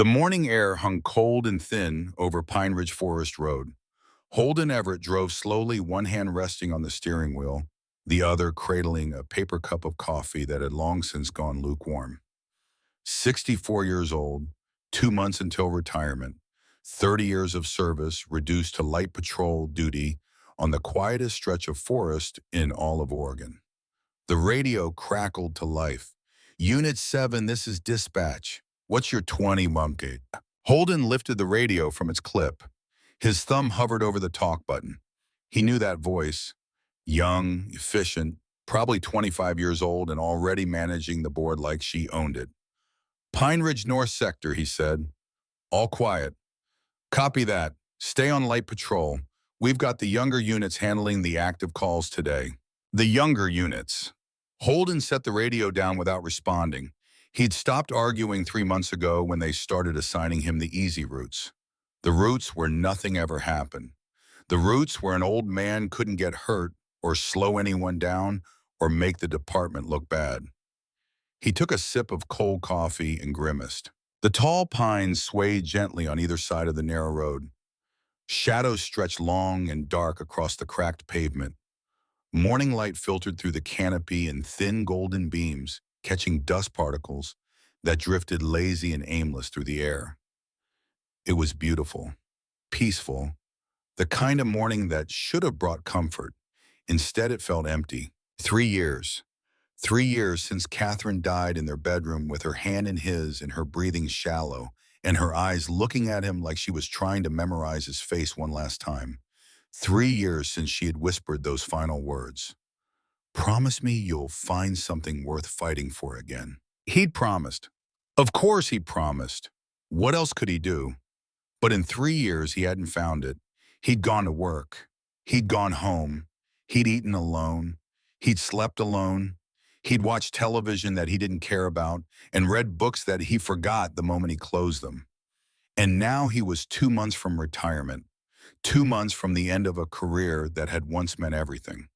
The morning air hung cold and thin over Pine Ridge Forest Road. Holden Everett drove slowly, one hand resting on the steering wheel, the other cradling a paper cup of coffee that had long since gone lukewarm. 64 years old, 2 months until retirement, 30 years of service reduced to light patrol duty on the quietest stretch of forest in all of Oregon. The radio crackled to life. Unit 7, this is dispatch. What's your 20 Mumgate? Holden lifted the radio from its clip. His thumb hovered over the talk button. He knew that voice. Young, efficient, probably 25 years old and already managing the board like she owned it. Pine Ridge North Sector, he said. All quiet. Copy that. Stay on light patrol. We've got the younger units handling the active calls today. The younger units. Holden set the radio down without responding. He'd stopped arguing 3 months ago when they started assigning him the easy routes. The routes where nothing ever happened. The routes where an old man couldn't get hurt or slow anyone down or make the department look bad. He took a sip of cold coffee and grimaced. The tall pines swayed gently on either side of the narrow road. Shadows stretched long and dark across the cracked pavement. Morning light filtered through the canopy in thin golden beams, catching dust particles that drifted lazy and aimless through the air. It was beautiful, peaceful, the kind of morning that should have brought comfort. Instead, it felt empty. 3 years. 3 years since Catherine died in their bedroom with her hand in his and her breathing shallow and her eyes looking at him like she was trying to memorize his face one last time. 3 years since she had whispered those final words. Promise me you'll find something worth fighting for again. He'd promised. Of course he'd promised. What else could he do? But in 3 years he hadn't found it. He'd gone to work. He'd gone home. He'd eaten alone. He'd slept alone. He'd watched television that he didn't care about and read books that he forgot the moment he closed them. And now he was 2 months from retirement, 2 months from the end of a career that had once meant everything,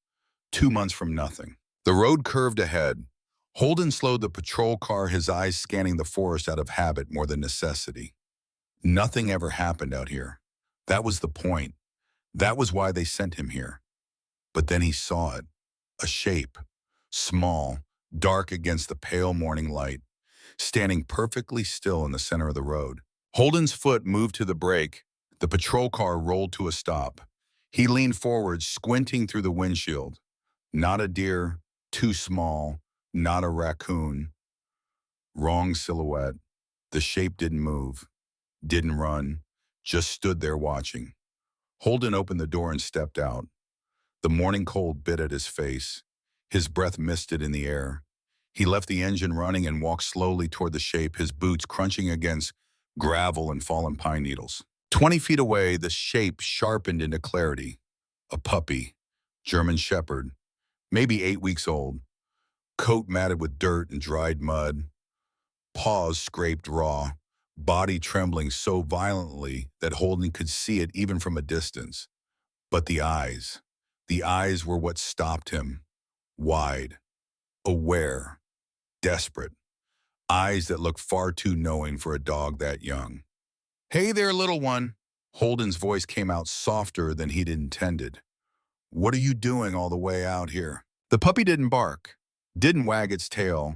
2 months from nothing. The road curved ahead. Holden slowed the patrol car, his eyes scanning the forest out of habit more than necessity. Nothing ever happened out here. That was the point. That was why they sent him here. But then he saw it, a shape, small, dark against the pale morning light, standing perfectly still in the center of the road. Holden's foot moved to the brake. The patrol car rolled to a stop. He leaned forward, squinting through the windshield. Not a deer, too small, not a raccoon. Wrong silhouette. The shape didn't move, didn't run, just stood there watching. Holden opened the door and stepped out. The morning cold bit at his face. His breath misted in the air. He left the engine running and walked slowly toward the shape, his boots crunching against gravel and fallen pine needles. 20 feet away, the shape sharpened into clarity. A puppy, German shepherd, maybe 8 weeks old, coat matted with dirt and dried mud, paws scraped raw, body trembling so violently that Holden could see it even from a distance. But the eyes were what stopped him. Wide, aware, desperate. Eyes that looked far too knowing for a dog that young. Hey there, little one. Holden's voice came out softer than he'd intended. What are you doing all the way out here? The puppy didn't bark, didn't wag its tail,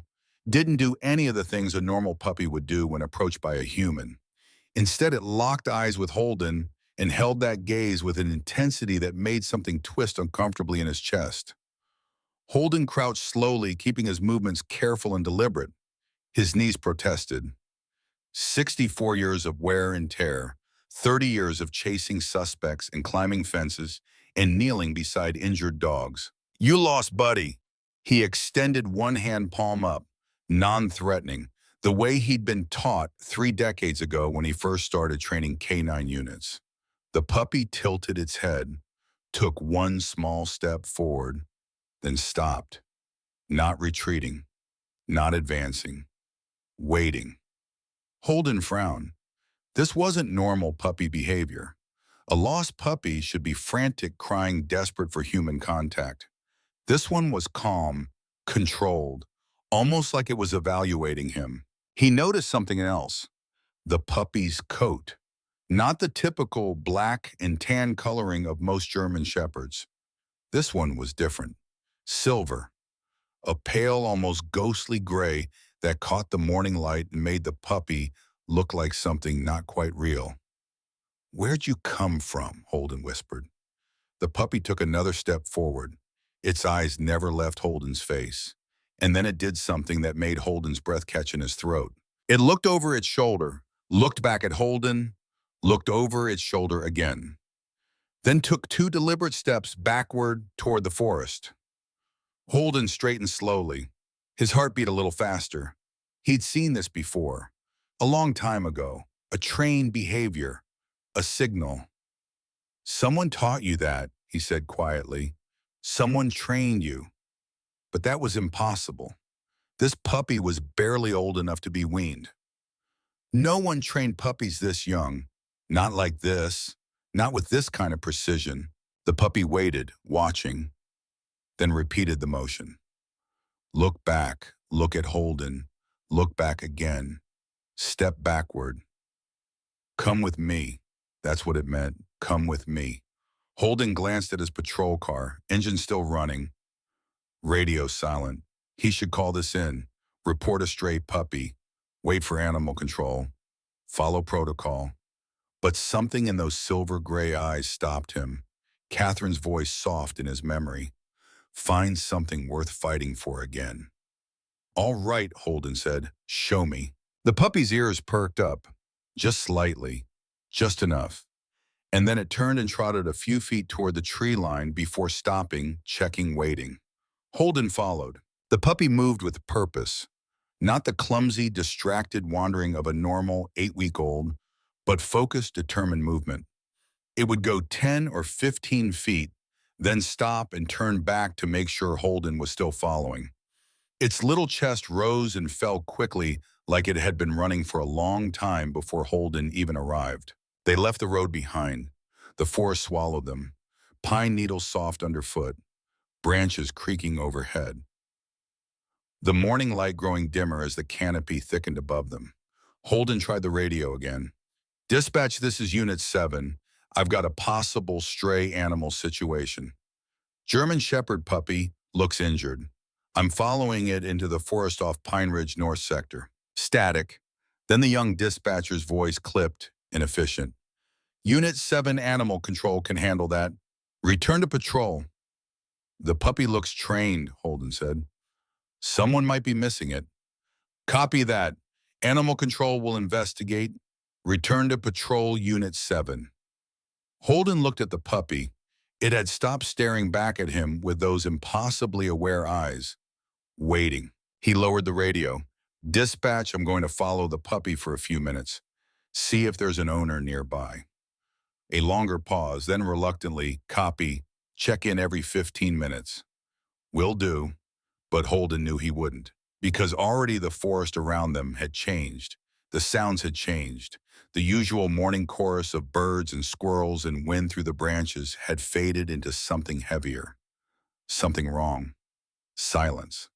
didn't do any of the things a normal puppy would do when approached by a human. Instead, it locked eyes with Holden and held that gaze with an intensity that made something twist uncomfortably in his chest. Holden crouched slowly, keeping his movements careful and deliberate. His knees protested. 64 years of wear and tear, 30 years of chasing suspects and climbing fences and kneeling beside injured dogs. You lost Buddy. He extended one hand palm up, non-threatening, the way he'd been taught 3 decades ago when he first started training K9 units. The puppy tilted its head, took one small step forward, then stopped, not retreating, not advancing, waiting. Holden frowned. This wasn't normal puppy behavior. A lost puppy should be frantic, crying, desperate for human contact. This one was calm, controlled, almost like it was evaluating him. He noticed something else. The puppy's coat. Not the typical black and tan coloring of most German shepherds. This one was different. Silver, a pale, almost ghostly gray that caught the morning light and made the puppy look like something not quite real. "Where'd you come from?" Holden whispered. The puppy took another step forward. Its eyes never left Holden's face. And then it did something that made Holden's breath catch in his throat. It looked over its shoulder, looked back at Holden, looked over its shoulder again, then took two deliberate steps backward toward the forest. Holden straightened slowly. His heart beat a little faster. He'd seen this before, a long time ago, a trained behavior, a signal. "Someone taught you that," he said quietly. "Someone trained you." But that was impossible. This puppy was barely old enough to be weaned. No one trained puppies this young. Not like this. Not with this kind of precision. The puppy waited, watching, then repeated the motion. Look back, look at Holden, look back again, step backward. "Come with me." That's what it meant. Come with me. Holden glanced at his patrol car, engine still running. Radio silent. He should call this in. Report a stray puppy. Wait for animal control. Follow protocol. But something in those silver gray eyes stopped him. Catherine's voice soft in his memory. "Find something worth fighting for again." "All right," Holden said. "Show me." The puppy's ears perked up. Just slightly. Just enough. And then it turned and trotted a few feet toward the tree line before stopping, checking, waiting. Holden followed. The puppy moved with purpose. Not the clumsy, distracted wandering of a normal 8-week-old, but focused, determined movement. It would go 10 or 15 feet, then stop and turn back to make sure Holden was still following. Its little chest rose and fell quickly, like it had been running for a long time before Holden even arrived. They left the road behind. The forest swallowed them. Pine needles soft underfoot, branches creaking overhead. The morning light growing dimmer as the canopy thickened above them. Holden tried the radio again. "Dispatch, this is Unit 7. I've got a possible stray animal situation. German Shepherd puppy looks injured. I'm following it into the forest off Pine Ridge North Sector." Static. Then the young dispatcher's voice clipped, inefficient. "Unit 7 Animal Control can handle that. Return to patrol." "The puppy looks trained," Holden said. "Someone might be missing it." "Copy that. Animal Control will investigate. Return to patrol Unit 7. Holden looked at the puppy. It had stopped staring back at him with those impossibly aware eyes. Waiting. He lowered the radio. "Dispatch, I'm going to follow the puppy for a few minutes. See if there's an owner nearby." A longer pause, then reluctantly, "Copy. Check in every 15 minutes. "Will do." But Holden knew he wouldn't, because already the forest around them had changed. The sounds had changed. The usual morning chorus of birds and squirrels and wind through the branches had faded into something heavier. Something wrong. Silence.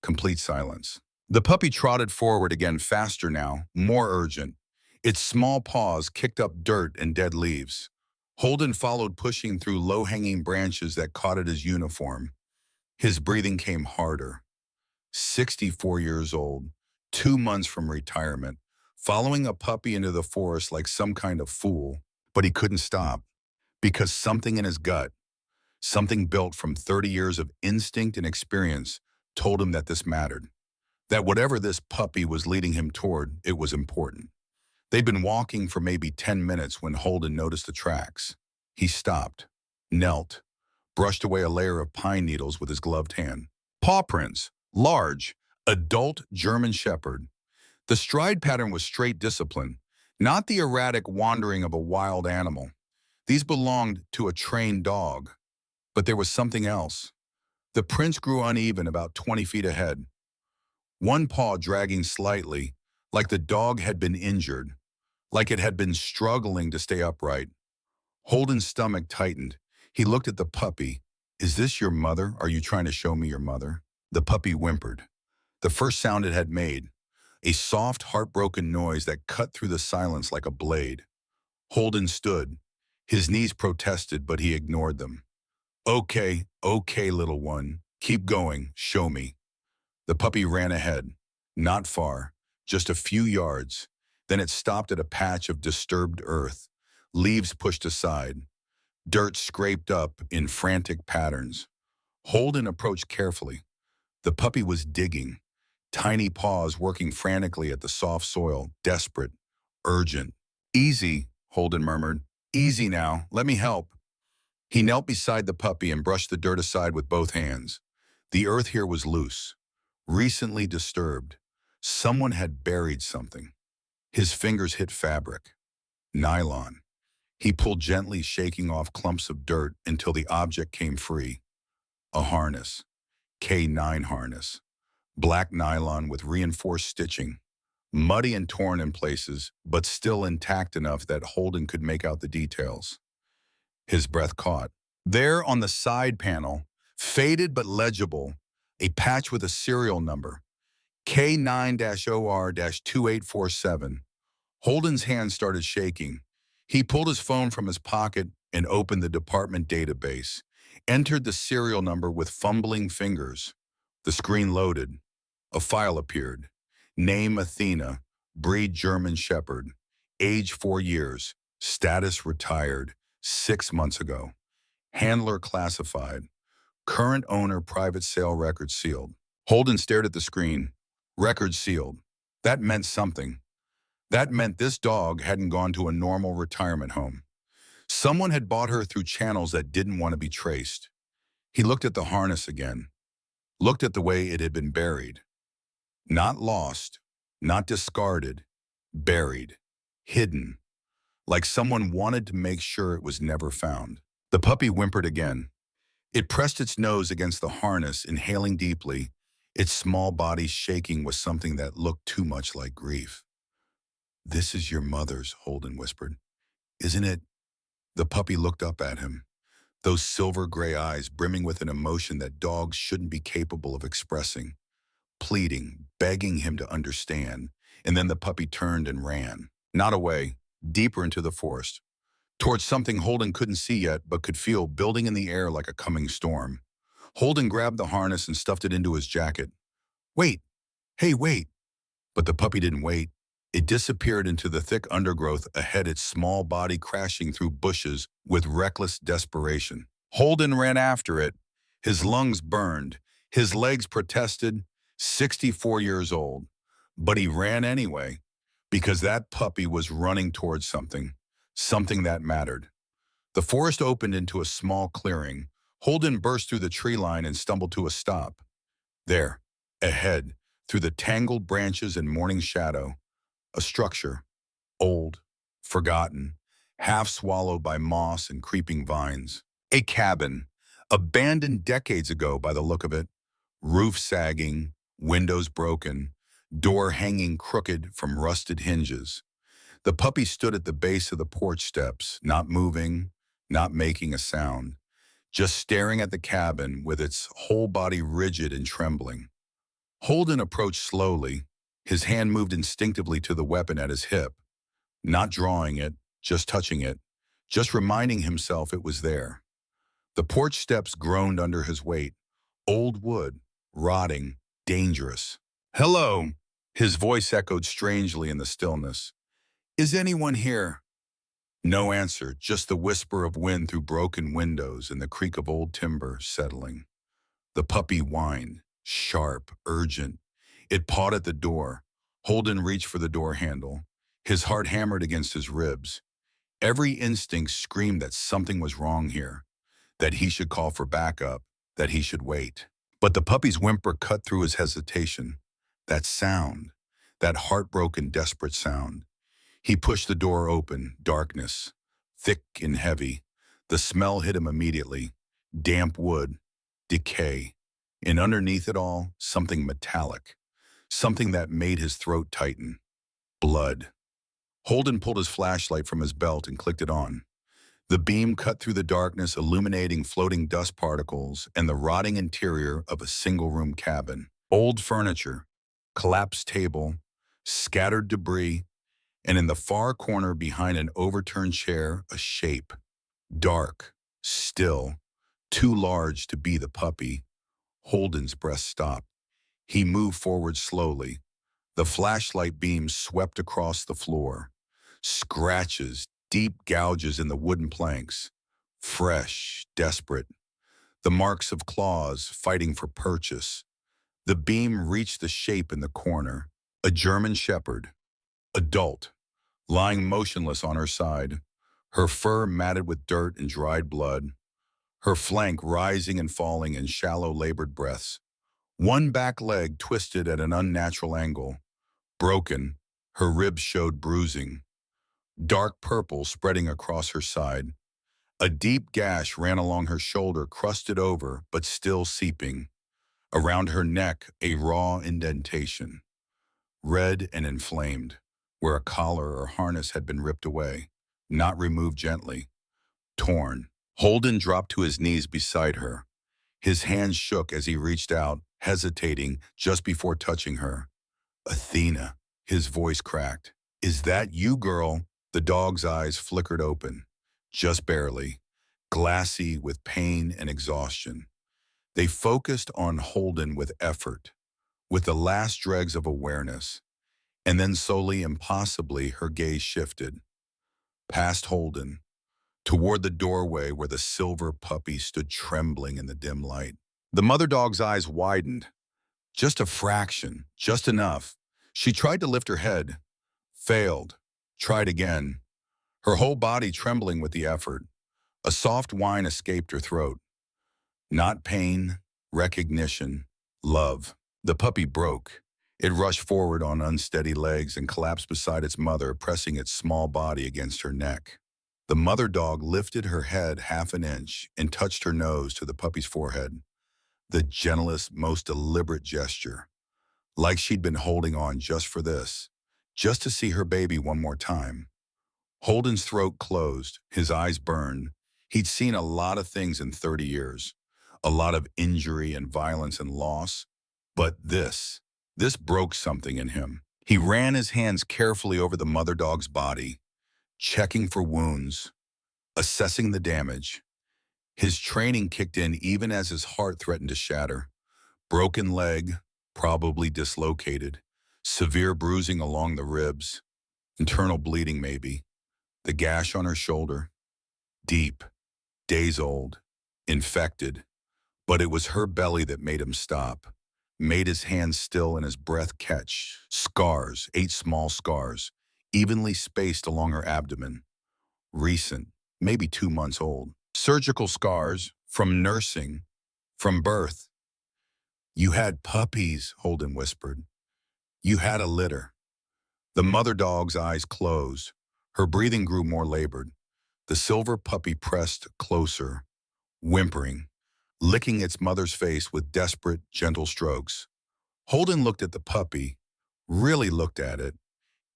Complete silence. The puppy trotted forward again, faster now, more urgent. Its small paws kicked up dirt and dead leaves. Holden followed, pushing through low-hanging branches that caught at his uniform. His breathing came harder. 64 years old, 2 months from retirement, following a puppy into the forest like some kind of fool. But he couldn't stop, because something in his gut, something built from 30 years of instinct and experience, told him that this mattered. That whatever this puppy was leading him toward, it was important. They'd been walking for maybe 10 minutes when Holden noticed the tracks. He stopped, knelt, brushed away a layer of pine needles with his gloved hand. Paw prints, large, adult German Shepherd. The stride pattern was straight discipline, not the erratic wandering of a wild animal. These belonged to a trained dog. But there was something else. The prints grew uneven about 20 feet ahead. One paw dragging slightly, like the dog had been injured, like it had been struggling to stay upright. Holden's stomach tightened. He looked at the puppy. "Is this your mother? Are you trying to show me your mother?" The puppy whimpered. The first sound it had made. a soft, heartbroken noise that cut through the silence like a blade. Holden stood. His knees protested, but he ignored them. Okay, okay, little one. Keep going. Show me. The puppy ran ahead. Not far, just a few yards. Then it stopped at a patch of disturbed earth. Leaves pushed aside. Dirt scraped up in frantic patterns. Holden approached carefully. The puppy was digging, tiny paws working frantically at the soft soil, desperate, urgent. Easy, Holden murmured. Easy now, let me help. He knelt beside the puppy and brushed the dirt aside with both hands. The earth here was loose, recently disturbed. Someone had buried something. His fingers hit fabric, nylon. He pulled gently, shaking off clumps of dirt until the object came free. A harness, K9 harness, black nylon with reinforced stitching, muddy and torn in places, but still intact enough that Holden could make out the details. His breath caught. There on the side panel, faded but legible, a patch with a serial number, K9-OR-2847. Holden's hand started shaking. He pulled his phone from his pocket and opened the department database, entered the serial number with fumbling fingers. The screen loaded. A file appeared. Name Athena, breed German Shepherd, age 4 years, status retired, 6 months ago. Handler classified. Current owner private sale record sealed. Holden stared at the screen. Record sealed. That meant something. That meant this dog hadn't gone to a normal retirement home. Someone had bought her through channels that didn't want to be traced. He looked at the harness again. Looked at the way it had been buried. Not lost, not discarded, buried, hidden, like someone wanted to make sure it was never found. The puppy whimpered again. It pressed its nose against the harness, inhaling deeply, its small body shaking with something that looked too much like grief. "This is your mother's," Holden whispered. "Isn't it?" The puppy looked up at him, those silver gray eyes brimming with an emotion that dogs shouldn't be capable of expressing, pleading, begging him to understand. And then the puppy turned and ran, not away, deeper into the forest, towards something Holden couldn't see yet but could feel building in the air like a coming storm. Holden grabbed the harness and stuffed it into his jacket. "Wait! Hey, wait!" But the puppy didn't wait. It disappeared into the thick undergrowth ahead, its small body crashing through bushes with reckless desperation. Holden ran after it. His lungs burned. His legs protested. 64 years old. But he ran anyway, because that puppy was running towards something, something that mattered. The forest opened into a small clearing. Holden burst through the tree line and stumbled to a stop. There, ahead, through the tangled branches and morning shadow, a structure, old, forgotten, half swallowed by moss and creeping vines. A cabin, abandoned decades ago by the look of it, roof sagging, windows broken, door hanging crooked from rusted hinges. The puppy stood at the base of the porch steps, not moving, not making a sound, just staring at the cabin with its whole body rigid and trembling. Holden approached slowly. His hand moved instinctively to the weapon at his hip, not drawing it, just touching it, just reminding himself it was there. The porch steps groaned under his weight. Old wood, rotting, dangerous. "Hello," his voice echoed strangely in the stillness. "Is anyone here?" No answer, just the whisper of wind through broken windows and the creak of old timber settling. The puppy whined, sharp, urgent. It pawed at the door. Holden reached for the door handle. His heart hammered against his ribs. Every instinct screamed that something was wrong here, that he should call for backup, that he should wait. But the puppy's whimper cut through his hesitation. That sound, that heartbroken, desperate sound. He pushed the door open, darkness, thick and heavy. The smell hit him immediately. Damp wood, decay, and underneath it all, something metallic, something that made his throat tighten. Blood. Holden pulled his flashlight from his belt and clicked it on. The beam cut through the darkness, illuminating floating dust particles and the rotting interior of a single-room cabin. Old furniture, collapsed table, scattered debris, and in the far corner behind an overturned chair, a shape. Dark, still, too large to be the puppy. Holden's breath stopped. He moved forward slowly. The flashlight beam swept across the floor. Scratches, deep gouges in the wooden planks. Fresh, desperate. The marks of claws fighting for purchase. The beam reached the shape in the corner. A German shepherd, adult, lying motionless on her side, her fur matted with dirt and dried blood, her flank rising and falling in shallow labored breaths. One back leg twisted at an unnatural angle. Broken, her ribs showed bruising. Dark purple spreading across her side. A deep gash ran along her shoulder, crusted over, but still seeping. Around her neck, a raw indentation, red and inflamed, where a collar or harness had been ripped away, not removed gently, torn. Holden dropped to his knees beside her. His hands shook as he reached out, hesitating just before touching her. Athena, his voice cracked. Is that you, girl? The dog's eyes flickered open, just barely, glassy with pain and exhaustion. They focused on Holden with effort, with the last dregs of awareness, and then slowly, impossibly, her gaze shifted. Past Holden, toward the doorway where the silver puppy stood trembling in the dim light. The mother dog's eyes widened, just a fraction, just enough. She tried to lift her head, failed, tried again, her whole body trembling with the effort. A soft whine escaped her throat. Not pain, recognition, love. The puppy broke. It rushed forward on unsteady legs and collapsed beside its mother, pressing its small body against her neck. The mother dog lifted her head half an inch and touched her nose to the puppy's forehead. The gentlest, most deliberate gesture, like she'd been holding on just for this, just to see her baby one more time. Holden's throat closed, his eyes burned. He'd seen a lot of things in 30 years, a lot of injury and violence and loss, but this broke something in him. He ran his hands carefully over the mother dog's body, checking for wounds, assessing the damage. His training kicked in even as his heart threatened to shatter. Broken leg, probably dislocated, severe bruising along the ribs, internal bleeding maybe. The gash on her shoulder, deep, days old, infected. But it was her belly that made him stop, made his hands still and his breath catch. Scars, 8 small scars, evenly spaced along her abdomen. Recent, maybe 2 months old. Surgical scars from nursing, from birth. You had puppies, Holden whispered. You had a litter. The mother dog's eyes closed. Her breathing grew more labored. The silver puppy pressed closer, whimpering, licking its mother's face with desperate, gentle strokes. Holden looked at the puppy, really looked at it.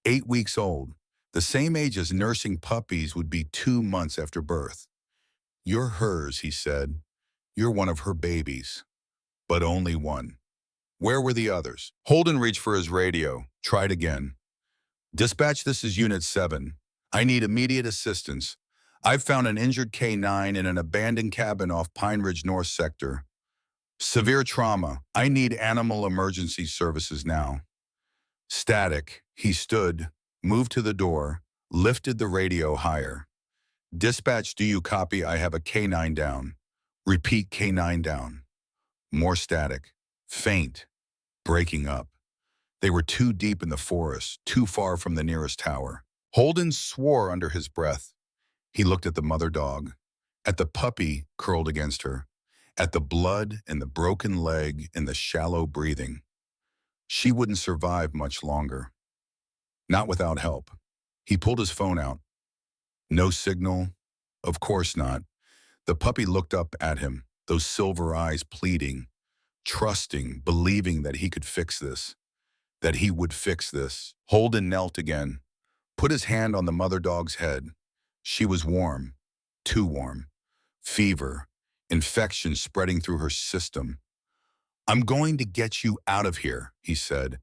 8 weeks old, the same age as nursing puppies would be 2 months after birth. You're hers, he said. You're one of her babies. But only one. Where were the others? Holden reached for his radio, tried again. Dispatch, this is Unit 7. I need immediate assistance. I've found an injured K9 in an abandoned cabin off Pine Ridge North Sector. Severe trauma. I need animal emergency services now. Static. He stood, moved to the door, lifted the radio higher. Dispatch, do you copy? I have a K9 down. Repeat, K9 down. More static. Faint. Breaking up. They were too deep in the forest, too far from the nearest tower. Holden swore under his breath. He looked at the mother dog, at the puppy curled against her, at the blood and the broken leg and the shallow breathing. She wouldn't survive much longer. Not without help. He pulled his phone out. No signal. Of course not. The puppy looked up at him, those silver eyes pleading, trusting, believing that he could fix this, that he would fix this. Holden knelt again, put his hand on the mother dog's head. She was warm, too warm. Fever, infection spreading through her system. I'm going to get you out of here, he said,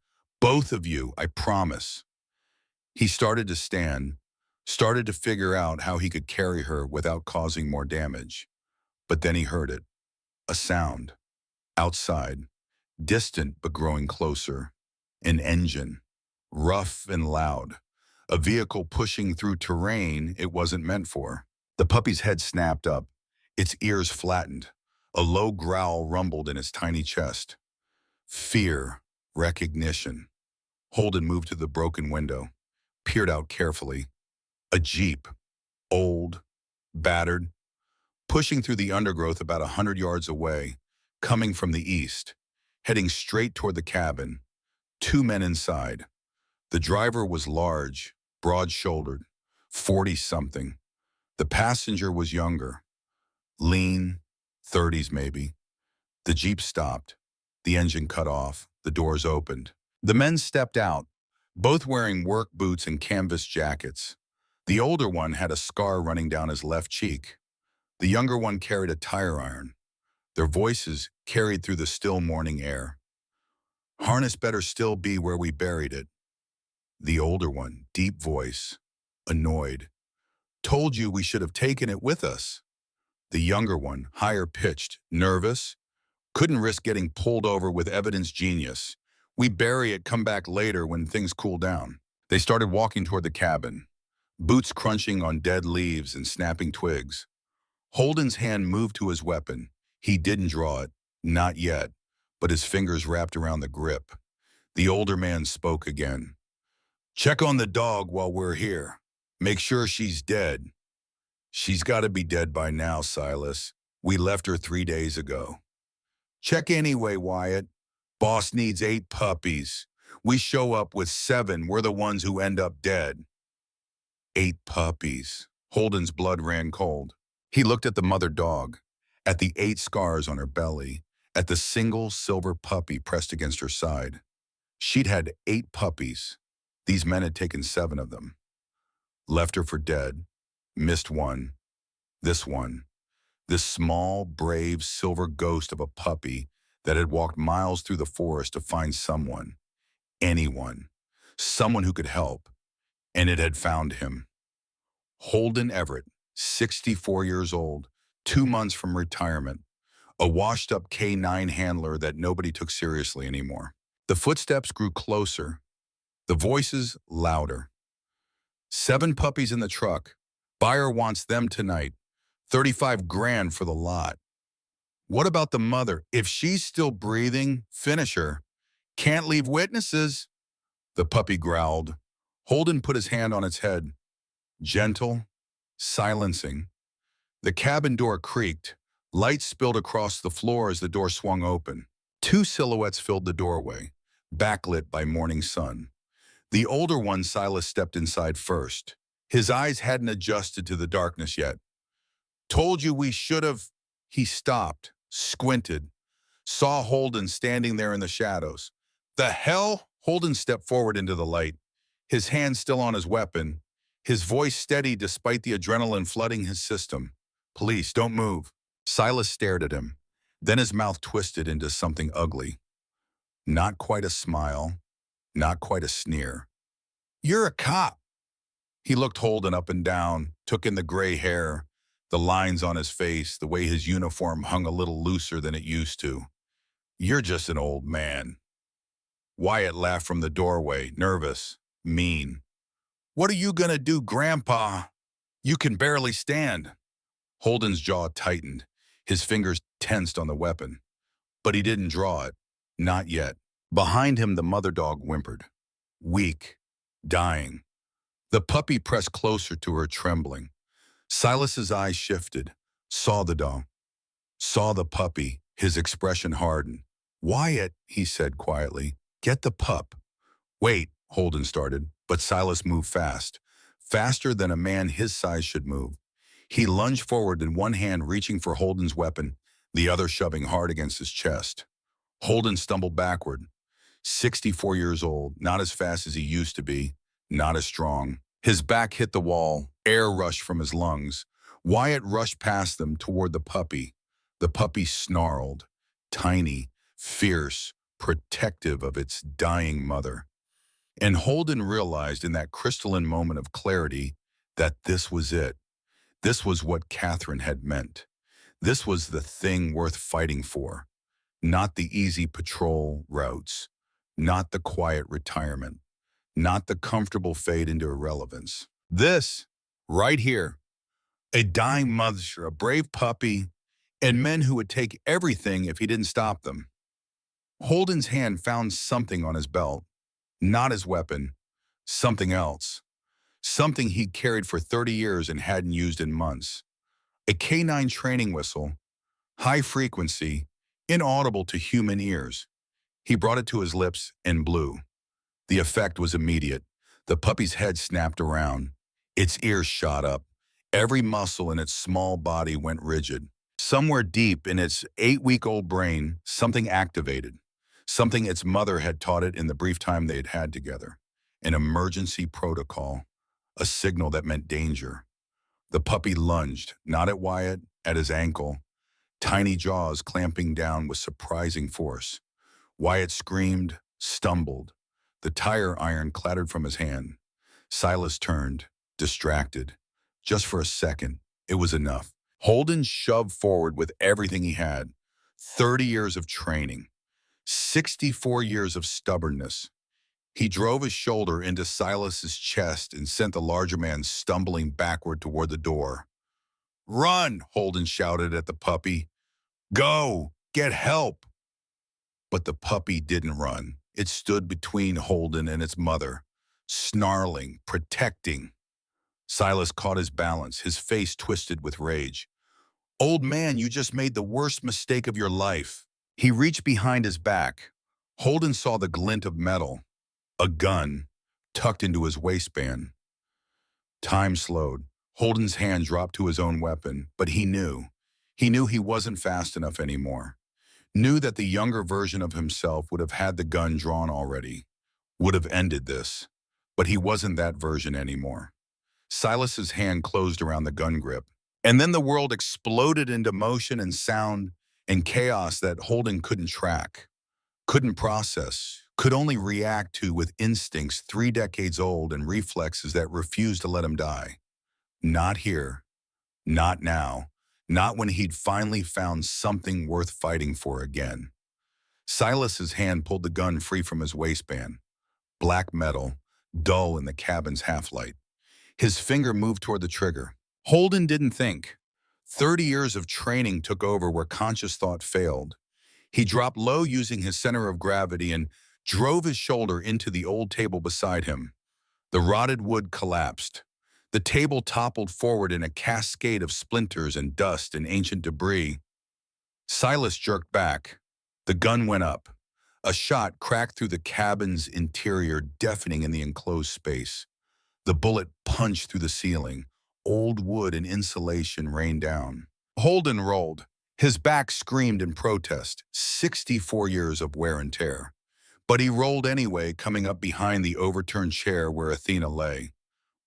Both of you, I promise. He started to stand, started to figure out how he could carry her without causing more damage. But then he heard it, a sound, outside, distant but growing closer. An engine, rough and loud, a vehicle pushing through terrain it wasn't meant for. The puppy's head snapped up, its ears flattened. A low growl rumbled in its tiny chest. Fear, recognition. Holden moved to the broken window, peered out carefully. A jeep, old, battered, pushing through the undergrowth about 100 yards away, coming from the east, heading straight toward the cabin. Two men inside. The driver was large, broad-shouldered, 40-something. The passenger was younger, lean, 30s maybe. The jeep stopped. The engine cut off. The doors opened. The men stepped out, both wearing work boots and canvas jackets. The older one had a scar running down his left cheek. The younger one carried a tire iron. Their voices carried through the still morning air. Harness better still be where we buried it. The older one, deep voice, annoyed. Told you we should have taken it with us. The younger one, higher pitched, nervous. Couldn't risk getting pulled over with evidence genius. We bury it, come back later when things cool down. They started walking toward the cabin, boots crunching on dead leaves and snapping twigs. Holden's hand moved to his weapon. He didn't draw it, not yet, but his fingers wrapped around the grip. The older man spoke again. Check on the dog while we're here. Make sure she's dead. She's got to be dead by now, Silas. We left her 3 days ago. Check anyway, Wyatt. Boss needs 8 puppies. We show up with 7. We're the ones who end up dead. 8 puppies. Holden's blood ran cold. He looked at the mother dog, at the 8 scars on her belly, at the single silver puppy pressed against her side. She'd had 8 puppies. These men had taken 7 of them. Left her for dead. Missed one. This small, brave, silver ghost of a puppy that had walked miles through the forest to find someone, anyone, someone who could help, and it had found him. Holden Everett, 64 years old, 2 months from retirement, a washed-up K9 handler that nobody took seriously anymore. The footsteps grew closer, the voices louder. 7 puppies in the truck. Buyer wants them tonight. 35 grand for the lot. What about the mother? If she's still breathing, finish her. Can't leave witnesses. The puppy growled. Holden put his hand on its head. Gentle, silencing. The cabin door creaked. Light spilled across the floor as the door swung open. 2 silhouettes filled the doorway, backlit by morning sun. The older one, Silas, stepped inside first. His eyes hadn't adjusted to the darkness yet. Told you we should have. He stopped, squinted, saw Holden standing there in the shadows. The hell? Holden stepped forward into the light, his hand still on his weapon, his voice steady despite the adrenaline flooding his system. Police, don't move. Silas stared at him. Then his mouth twisted into something ugly. Not quite a smile, not quite a sneer. You're a cop. He looked Holden up and down, took in the gray hair, the lines on his face, the way his uniform hung a little looser than it used to. You're just an old man. Wyatt laughed from the doorway, nervous, mean. What are you gonna do, Grandpa? You can barely stand. Holden's jaw tightened, his fingers tensed on the weapon. But he didn't draw it, not yet. Behind him, the mother dog whimpered. Weak, dying. The puppy pressed closer to her, trembling. Silas's eyes shifted, saw the dog, saw the puppy, his expression hardened. Wyatt, he said quietly, get the pup. Wait, Holden started, but Silas moved fast, faster than a man his size should move. He lunged forward in one hand reaching for Holden's weapon, the other shoving hard against his chest. Holden stumbled backward. 64 years old, not as fast as he used to be, not as strong. His back hit the wall, air rushed from his lungs. Wyatt rushed past them toward the puppy. The puppy snarled, tiny, fierce, protective of its dying mother. And Holden realized in that crystalline moment of clarity that this was it. This was what Catherine had meant. This was the thing worth fighting for. Not the easy patrol routes, not the quiet retirement, not the comfortable fade into irrelevance. This, right here, a dying mother, a brave puppy, and men who would take everything if he didn't stop them. Holden's hand found something on his belt, not his weapon, something else, something he'd carried for 30 years and hadn't used in months. A canine training whistle, high frequency, inaudible to human ears. He brought it to his lips and blew. The effect was immediate. The puppy's head snapped around. Its ears shot up. Every muscle in its small body went rigid. Somewhere deep in its 8-week-old brain, something activated. Something its mother had taught it in the brief time they had had together. An emergency protocol. A signal that meant danger. The puppy lunged, not at Wyatt, at his ankle, tiny jaws clamping down with surprising force. Wyatt screamed, stumbled. The tire iron clattered from his hand. Silas turned, distracted. Just for a second, it was enough. Holden shoved forward with everything he had. 30 years of training. 64 years of stubbornness. He drove his shoulder into Silas's chest and sent the larger man stumbling backward toward the door. "Run!" Holden shouted at the puppy. "Go! Get help!" But the puppy didn't run. It stood between Holden and its mother, snarling, protecting. Silas caught his balance, his face twisted with rage. "Old man, you just made the worst mistake of your life." He reached behind his back. Holden saw the glint of metal, a gun, tucked into his waistband. Time slowed. Holden's hand dropped to his own weapon, but he knew. He knew he wasn't fast enough anymore. Knew that the younger version of himself would have had the gun drawn already, would have ended this. But he wasn't that version anymore. Silas's hand closed around the gun grip. And then the world exploded into motion and sound and chaos that Holden couldn't track, couldn't process, could only react to with instincts 3 decades old and reflexes that refused to let him die. Not here. Not now. Not when he'd finally found something worth fighting for again. Silas's hand pulled the gun free from his waistband. Black metal, dull in the cabin's half-light. His finger moved toward the trigger. Holden didn't think. 30 years of training took over where conscious thought failed. He dropped low using his center of gravity and drove his shoulder into the old table beside him. The rotted wood collapsed. The table toppled forward in a cascade of splinters and dust and ancient debris. Silas jerked back. The gun went up. A shot cracked through the cabin's interior, deafening in the enclosed space. The bullet punched through the ceiling. Old wood and insulation rained down. Holden rolled. His back screamed in protest. 64 years of wear and tear. But he rolled anyway, coming up behind the overturned chair where Athena lay,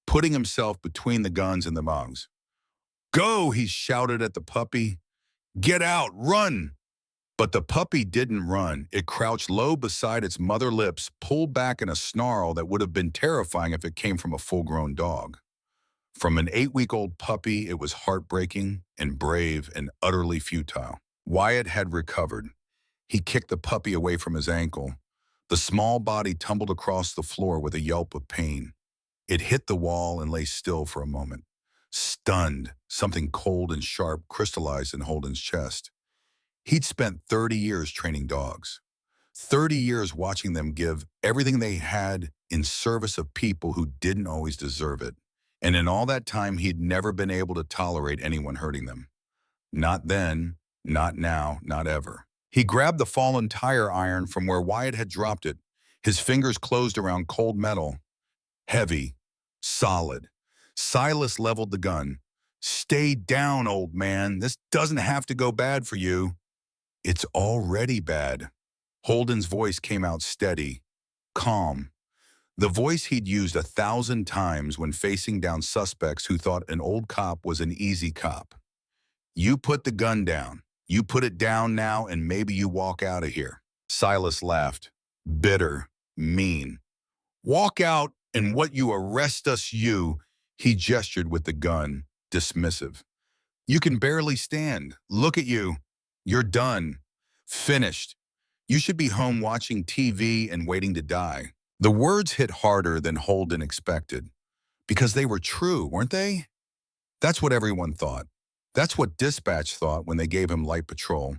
putting himself between the guns and the mugs. "Go!" he shouted at the puppy. "Get out! Run!" But the puppy didn't run. It crouched low beside its mother lips, pulled back in a snarl that would have been terrifying if it came from a full-grown dog. From an 8-week-old puppy, it was heartbreaking and brave and utterly futile. Wyatt had recovered. He kicked the puppy away from his ankle. The small body tumbled across the floor with a yelp of pain. It hit the wall and lay still for a moment. Stunned, something cold and sharp crystallized in Holden's chest. He'd spent 30 years training dogs. 30 years watching them give everything they had in service of people who didn't always deserve it. And in all that time, he'd never been able to tolerate anyone hurting them. Not then, not now, not ever. He grabbed the fallen tire iron from where Wyatt had dropped it. His fingers closed around cold metal. Heavy, solid. Silas leveled the gun. "Stay down, old man. This doesn't have to go bad for you." "It's already bad." Holden's voice came out steady, calm. The voice he'd used 1,000 times when facing down suspects who thought an old cop was an easy cop. "You put the gun down. You put it down now and maybe you walk out of here." Silas laughed. Bitter, mean. Walk out, and what you arrest us, you, he gestured with the gun, dismissive. You can barely stand. Look at you. You're done. Finished. You should be home watching TV and waiting to die. The words hit harder than Holden expected, because they were true, weren't they? That's what everyone thought. That's what dispatch thought when they gave him light patrol.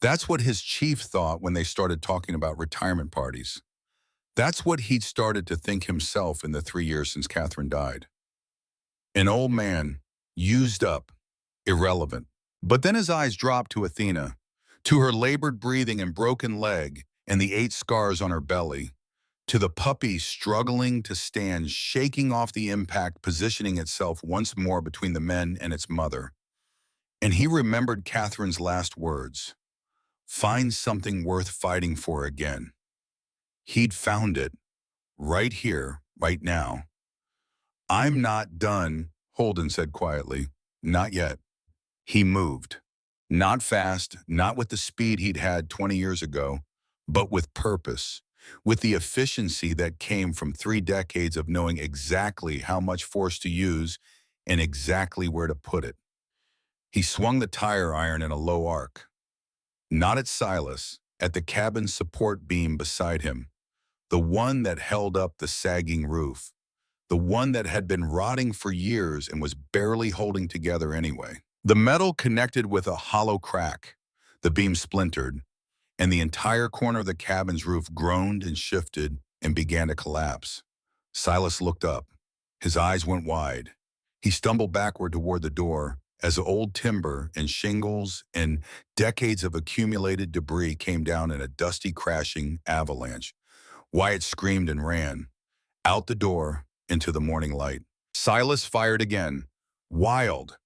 That's what his chief thought when they started talking about retirement parties. That's what he'd started to think himself in the 3 years since Catherine died. An old man, used up, irrelevant. But then his eyes dropped to Athena, to her labored breathing and broken leg and the 8 scars on her belly, to the puppy struggling to stand, shaking off the impact, positioning itself once more between the men and its mother. And he remembered Catherine's last words, find something worth fighting for again. He'd found it, right here, right now. I'm not done, Holden said quietly. Not yet. He moved. Not fast, not with the speed he'd had 20 years ago, but with purpose, with the efficiency that came from 3 decades of knowing exactly how much force to use and exactly where to put it. He swung the tire iron in a low arc. Not at Silas, at the cabin's support beam beside him, the one that held up the sagging roof, the one that had been rotting for years and was barely holding together anyway. The metal connected with a hollow crack. The beam splintered, and the entire corner of the cabin's roof groaned and shifted and began to collapse. Silas looked up. His eyes went wide. He stumbled backward toward the door as old timber and shingles and decades of accumulated debris came down in a dusty, crashing avalanche. Wyatt screamed and ran, out the door into the morning light. Silas fired again, wild,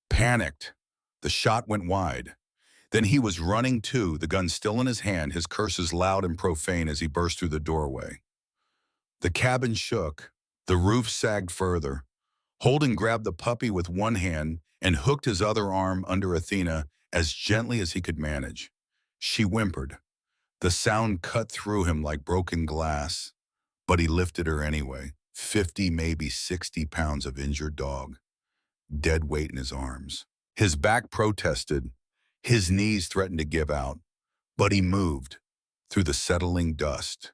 panicked. The shot went wide. Then he was running too, the gun still in his hand, his curses loud and profane as he burst through the doorway. The cabin shook. The roof sagged further. Holden grabbed the puppy with one hand and hooked his other arm under Athena as gently as he could manage. She whimpered. The sound cut through him like broken glass, but he lifted her anyway. 50, maybe 60 pounds of injured dog, dead weight in his arms. His back protested. His knees threatened to give out, but he moved through the settling dust,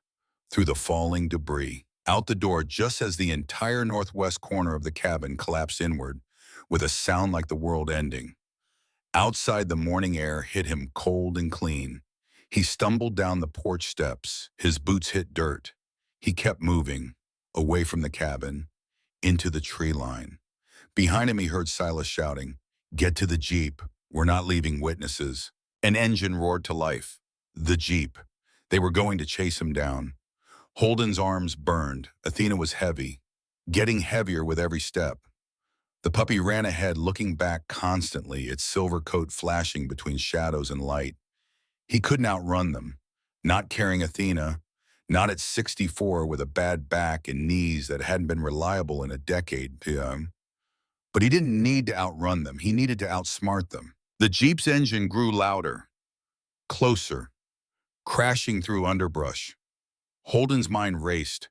through the falling debris, out the door just as the entire northwest corner of the cabin collapsed inward with a sound like the world ending. Outside, the morning air hit him cold and clean. He stumbled down the porch steps. His boots hit dirt. He kept moving, away from the cabin, into the tree line. Behind him, he heard Silas shouting, "Get to the Jeep. We're not leaving witnesses." An engine roared to life. The Jeep. They were going to chase him down. Holden's arms burned. Athena was heavy, getting heavier with every step. The puppy ran ahead, looking back constantly, its silver coat flashing between shadows and light. He couldn't outrun them, not carrying Athena, not at 64 with a bad back and knees that hadn't been reliable in a decade. But he didn't need to outrun them. He needed to outsmart them. The Jeep's engine grew louder, closer, crashing through underbrush. Holden's mind raced.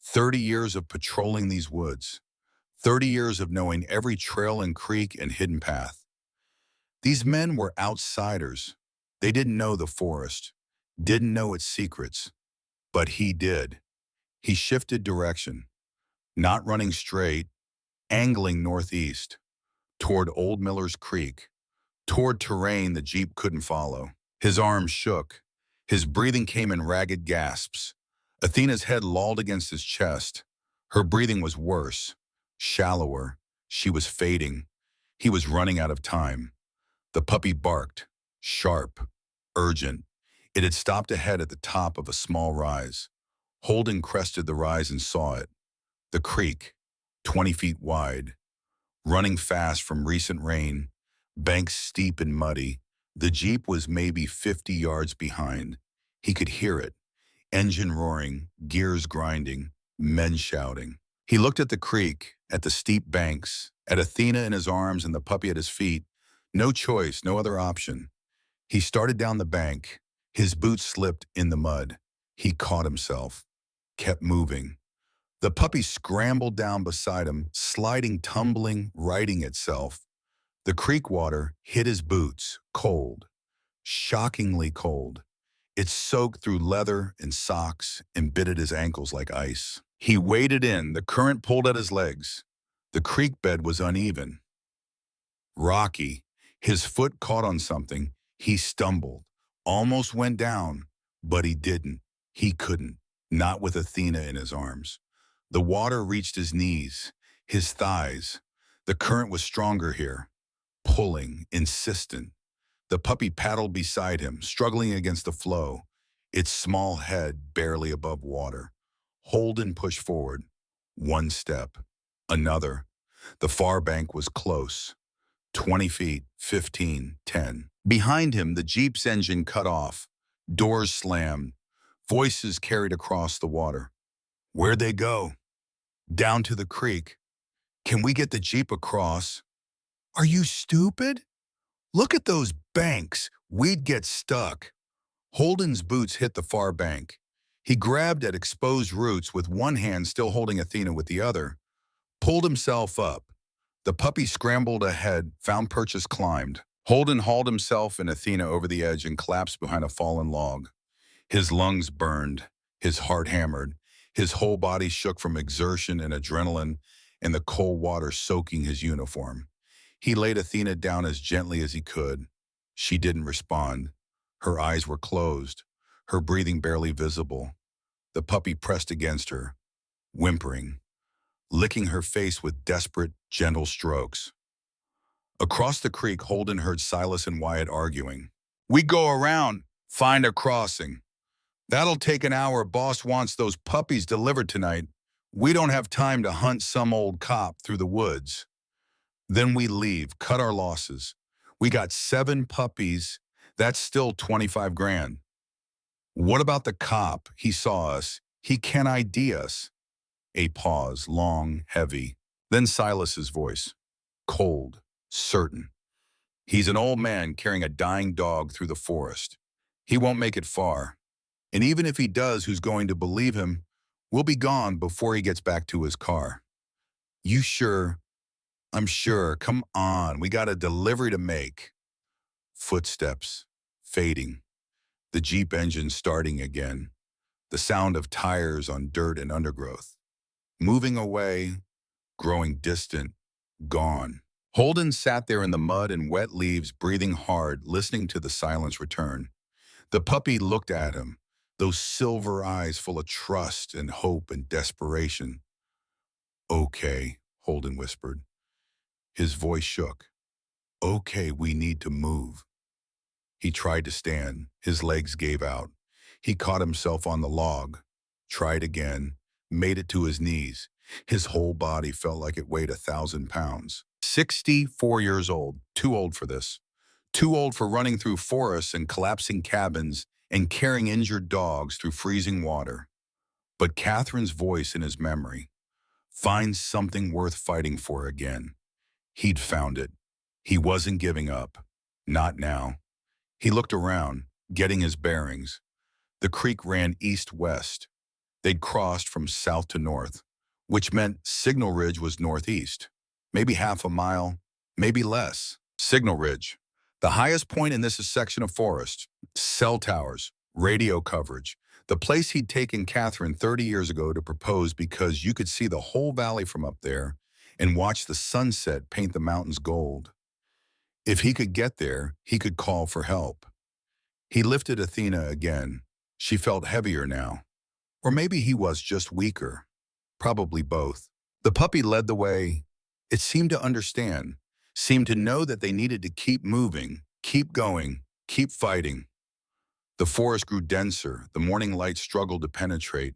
30 years of patrolling these woods. 30 years of knowing every trail and creek and hidden path. These men were outsiders. They didn't know the forest, didn't know its secrets, but he did. He shifted direction, not running straight, angling northeast, toward Old Miller's Creek, toward terrain the Jeep couldn't follow. His arms shook. His breathing came in ragged gasps. Athena's head lolled against his chest. Her breathing was worse, shallower. She was fading. He was running out of time. The puppy barked, sharp, urgent. It had stopped ahead at the top of a small rise. Holden crested the rise and saw it. The creek, 20 feet wide, running fast from recent rain, banks steep and muddy. The Jeep was maybe 50 yards behind. He could hear it, engine roaring, gears grinding, men shouting. He looked at the creek, at the steep banks, at Athena in his arms and the puppy at his feet. No choice, no other option. He started down the bank. His boots slipped in the mud. He caught himself, kept moving. The puppy scrambled down beside him, sliding, tumbling, righting itself. The creek water hit his boots, cold, shockingly cold. It soaked through leather and socks and bit at his ankles like ice. He waded in, the current pulled at his legs. The creek bed was uneven, rocky. His foot caught on something. He stumbled, almost went down, but he didn't. He couldn't, not with Athena in his arms. The water reached his knees, his thighs. The current was stronger here, pulling, insistent. The puppy paddled beside him, struggling against the flow, its small head barely above water. Holden pushed forward. One step. Another. The far bank was close. 20 feet, 15, 10. Behind him, the Jeep's engine cut off. Doors slammed. Voices carried across the water. Where'd they go? Down to the creek. Can we get the Jeep across? Are you stupid? Look at those banks. We'd get stuck. Holden's boots hit the far bank. He grabbed at exposed roots with one hand still holding Athena with the other, pulled himself up. The puppy scrambled ahead, found purchase climbed. Holden hauled himself and Athena over the edge and collapsed behind a fallen log. His lungs burned, his heart hammered, his whole body shook from exertion and adrenaline and the cold water soaking his uniform. He laid Athena down as gently as he could. She didn't respond. Her eyes were closed, her breathing barely visible. The puppy pressed against her, whimpering, licking her face with desperate, gentle strokes. Across the creek, Holden heard Silas and Wyatt arguing. We go around, find a crossing. That'll take an hour. Boss wants those puppies delivered tonight. We don't have time to hunt some old cop through the woods. Then we leave, cut our losses. We got 7 puppies. That's still 25 grand. What about the cop? He saw us. He can ID us. A pause, long, heavy. Then Silas's voice, cold, certain. He's an old man carrying a dying dog through the forest. He won't make it far. And even if he does, who's going to believe him? We'll be gone before he gets back to his car. You sure? I'm sure. Come on, we got a delivery to make. Footsteps, fading. The Jeep engine starting again. The sound of tires on dirt and undergrowth. Moving away, growing distant, gone. Holden sat there in the mud and wet leaves, breathing hard, listening to the silence return. The puppy looked at him, those silver eyes full of trust and hope and desperation. Okay, Holden whispered. His voice shook. Okay, we need to move. He tried to stand. His legs gave out. He caught himself on the log, tried again, made it to his knees. His whole body felt like it weighed 1,000 pounds. 64 years old, too old for this. Too old for running through forests and collapsing cabins and carrying injured dogs through freezing water. But Catherine's voice in his memory, find something worth fighting for again. He'd found it. He wasn't giving up. Not now. He looked around, getting his bearings. The creek ran east-west. They'd crossed from south to north, which meant Signal Ridge was northeast. Maybe half a mile, maybe less. Signal Ridge, the highest point in this section of forest. Cell towers, radio coverage. The place he'd taken Catherine 30 years ago to propose because you could see the whole valley from up there and watch the sunset paint the mountains gold. If he could get there, he could call for help. He lifted Athena again. She felt heavier now. Or maybe he was just weaker. Probably both. The puppy led the way. It seemed to understand, seemed to know that they needed to keep moving, keep going, keep fighting. The forest grew denser. The morning light struggled to penetrate.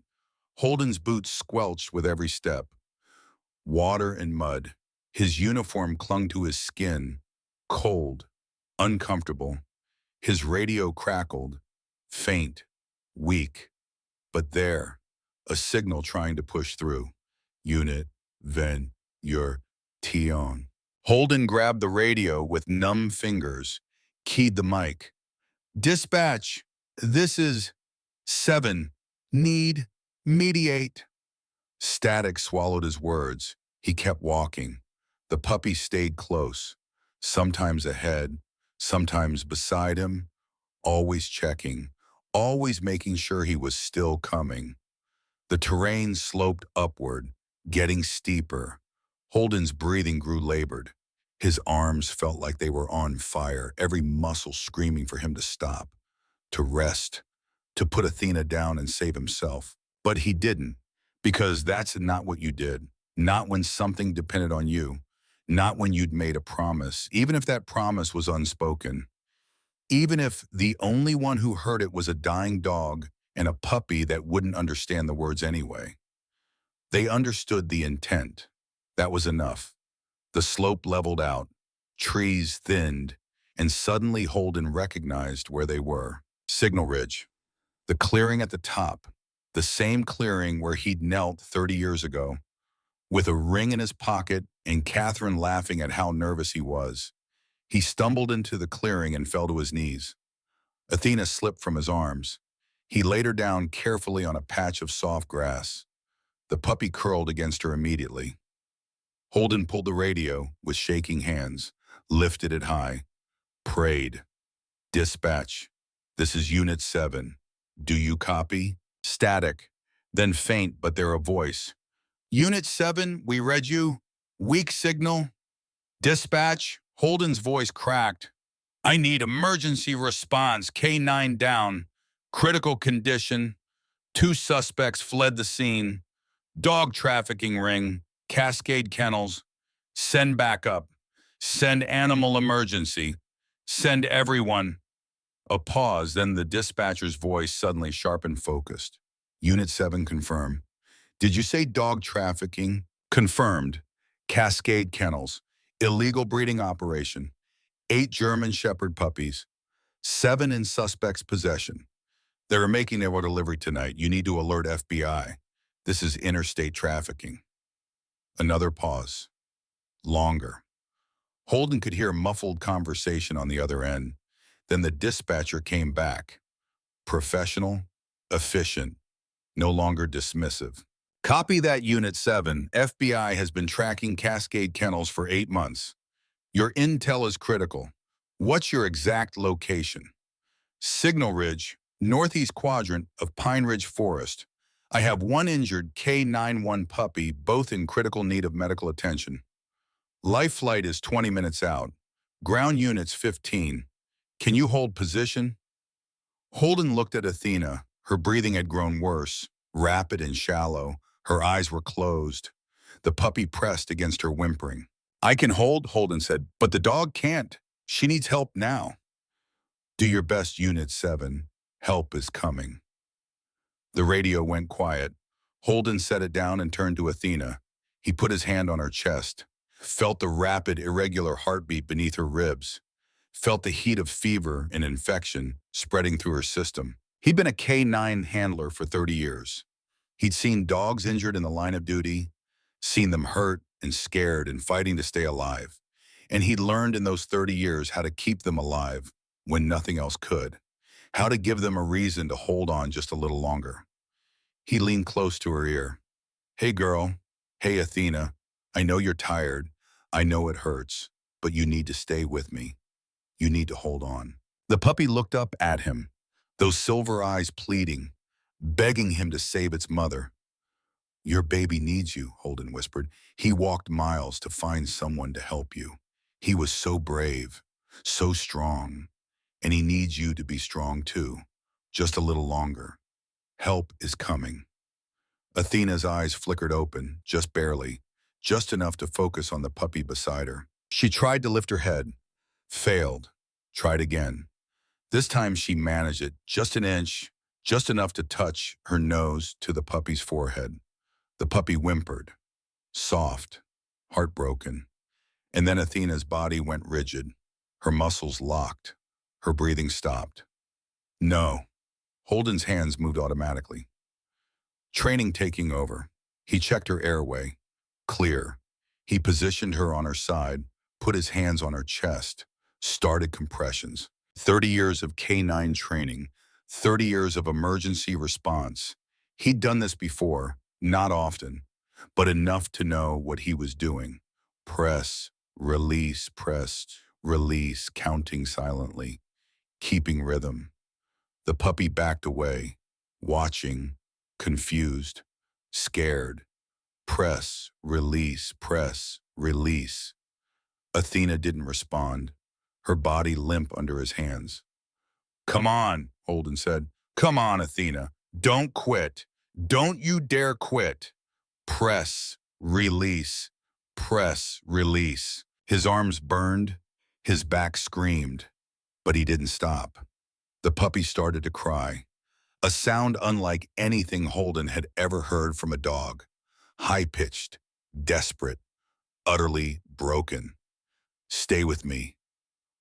Holden's boots squelched with every step. Water and mud. His uniform clung to his skin, cold, uncomfortable. His radio crackled, faint, weak. But there, a signal trying to push through. Unit, Ven, your, Tion. Holden grabbed the radio with numb fingers, keyed the mic. Dispatch, this is 7. Need, mediate. Static swallowed his words. He kept walking. The puppy stayed close, sometimes ahead, sometimes beside him, always checking, always making sure he was still coming. The terrain sloped upward, getting steeper. Holden's breathing grew labored. His arms felt like they were on fire, every muscle screaming for him to stop, to rest, to put Athena down and save himself. But he didn't, because that's not what you did. Not when something depended on you. Not when you'd made a promise, even if that promise was unspoken. Even if the only one who heard it was a dying dog and a puppy that wouldn't understand the words anyway. They understood the intent. That was enough. The slope leveled out, trees thinned, and suddenly Holden recognized where they were. Signal Ridge. The clearing at the top. The same clearing where he'd knelt 30 years ago. With a ring in his pocket and Catherine laughing at how nervous he was. He stumbled into the clearing and fell to his knees. Athena slipped from his arms. He laid her down carefully on a patch of soft grass. The puppy curled against her immediately. Holden pulled the radio with shaking hands, lifted it high, prayed. Dispatch. This is Unit 7. Do you copy? Static. Then faint, but there a voice. Unit 7, we read you. Weak signal. Dispatch. Holden's voice cracked. I need emergency response. K9 down. Critical condition. 2 suspects fled the scene. Dog trafficking ring. Cascade Kennels. Send backup. Send animal emergency. Send everyone. A pause, then the dispatcher's voice suddenly sharp and focused. Unit 7 confirm. Did you say dog trafficking? Confirmed. Cascade Kennels. Illegal breeding operation. 8 German Shepherd puppies. 7 in suspect's possession. They were making their delivery tonight. You need to alert FBI. This is interstate trafficking. Another pause. Longer. Holden could hear muffled conversation on the other end. Then the dispatcher came back. Professional, efficient, no longer dismissive. Copy that, Unit 7. FBI has been tracking Cascade Kennels for 8 months. Your intel is critical. What's your exact location? Signal Ridge, northeast quadrant of Pine Ridge Forest. I have 1 injured K91 puppy, both in critical need of medical attention. Life flight is 20 minutes out. Ground units 15. Can you hold position? Holden looked at Athena. Her breathing had grown worse, rapid and shallow. Her eyes were closed. The puppy pressed against her, whimpering. I can hold, Holden said, but the dog can't. She needs help now. Do your best, Unit 7. Help is coming. The radio went quiet. Holden set it down and turned to Athena. He put his hand on her chest, felt the rapid, irregular heartbeat beneath her ribs, felt the heat of fever and infection spreading through her system. He'd been a K9 handler for 30 years. He'd seen dogs injured in the line of duty, seen them hurt and scared and fighting to stay alive. And he'd learned in those 30 years how to keep them alive when nothing else could, how to give them a reason to hold on just a little longer. He leaned close to her ear. Hey, girl. Hey, Athena. I know you're tired. I know it hurts, but you need to stay with me. You need to hold on. The puppy looked up at him, those silver eyes pleading, begging him to save its mother. Your baby needs you, Holden whispered. He walked miles to find someone to help you. He was so brave, so strong, and he needs you to be strong too, just a little longer. Help is coming. Athena's eyes flickered open, just barely, just enough to focus on the puppy beside her. She tried to lift her head, failed, tried again. This time she managed it, just an inch, just enough to touch her nose to the puppy's forehead. The puppy whimpered, soft, heartbroken. And then Athena's body went rigid, her muscles locked, her breathing stopped. No. Holden's hands moved automatically. Training taking over. He checked her airway. Clear. He positioned her on her side, put his hands on her chest, started compressions. 30 years of K9 training, 30 years of emergency response. He'd done this before, not often, but enough to know what he was doing. Press, press, release, counting silently, keeping rhythm. The puppy backed away, watching, confused, scared. Press, release. Athena didn't respond, her body limp under his hands. Come on, Holden said. Come on, Athena. Don't quit. Don't you dare quit. Press, release, press, release. His arms burned, his back screamed, but he didn't stop. The puppy started to cry, a sound unlike anything Holden had ever heard from a dog. High-pitched, desperate, utterly broken. Stay with me.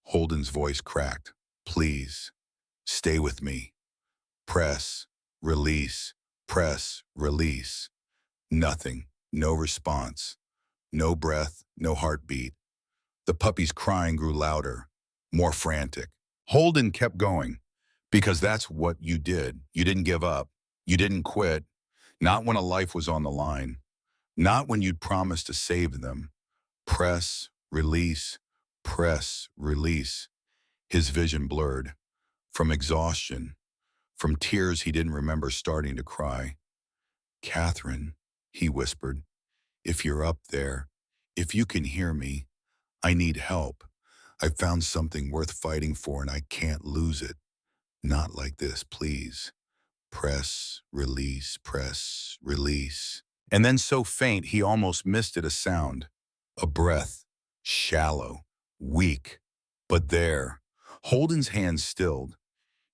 Holden's voice cracked. Please, stay with me. Press, press, release. Nothing, no response, no breath, no heartbeat. The puppy's crying grew louder, more frantic. Holden kept going, because that's what you did. You didn't give up. You didn't quit. Not when a life was on the line. Not when you'd promised to save them. Press, release. His vision blurred. From exhaustion, from tears he didn't remember starting to cry. Catherine, he whispered, if you're up there, if you can hear me, I need help. I found something worth fighting for and I can't lose it. Not like this, please. Press, release. And then so faint he almost missed it a sound. A breath, shallow, weak. But there, Holden's hands stilled.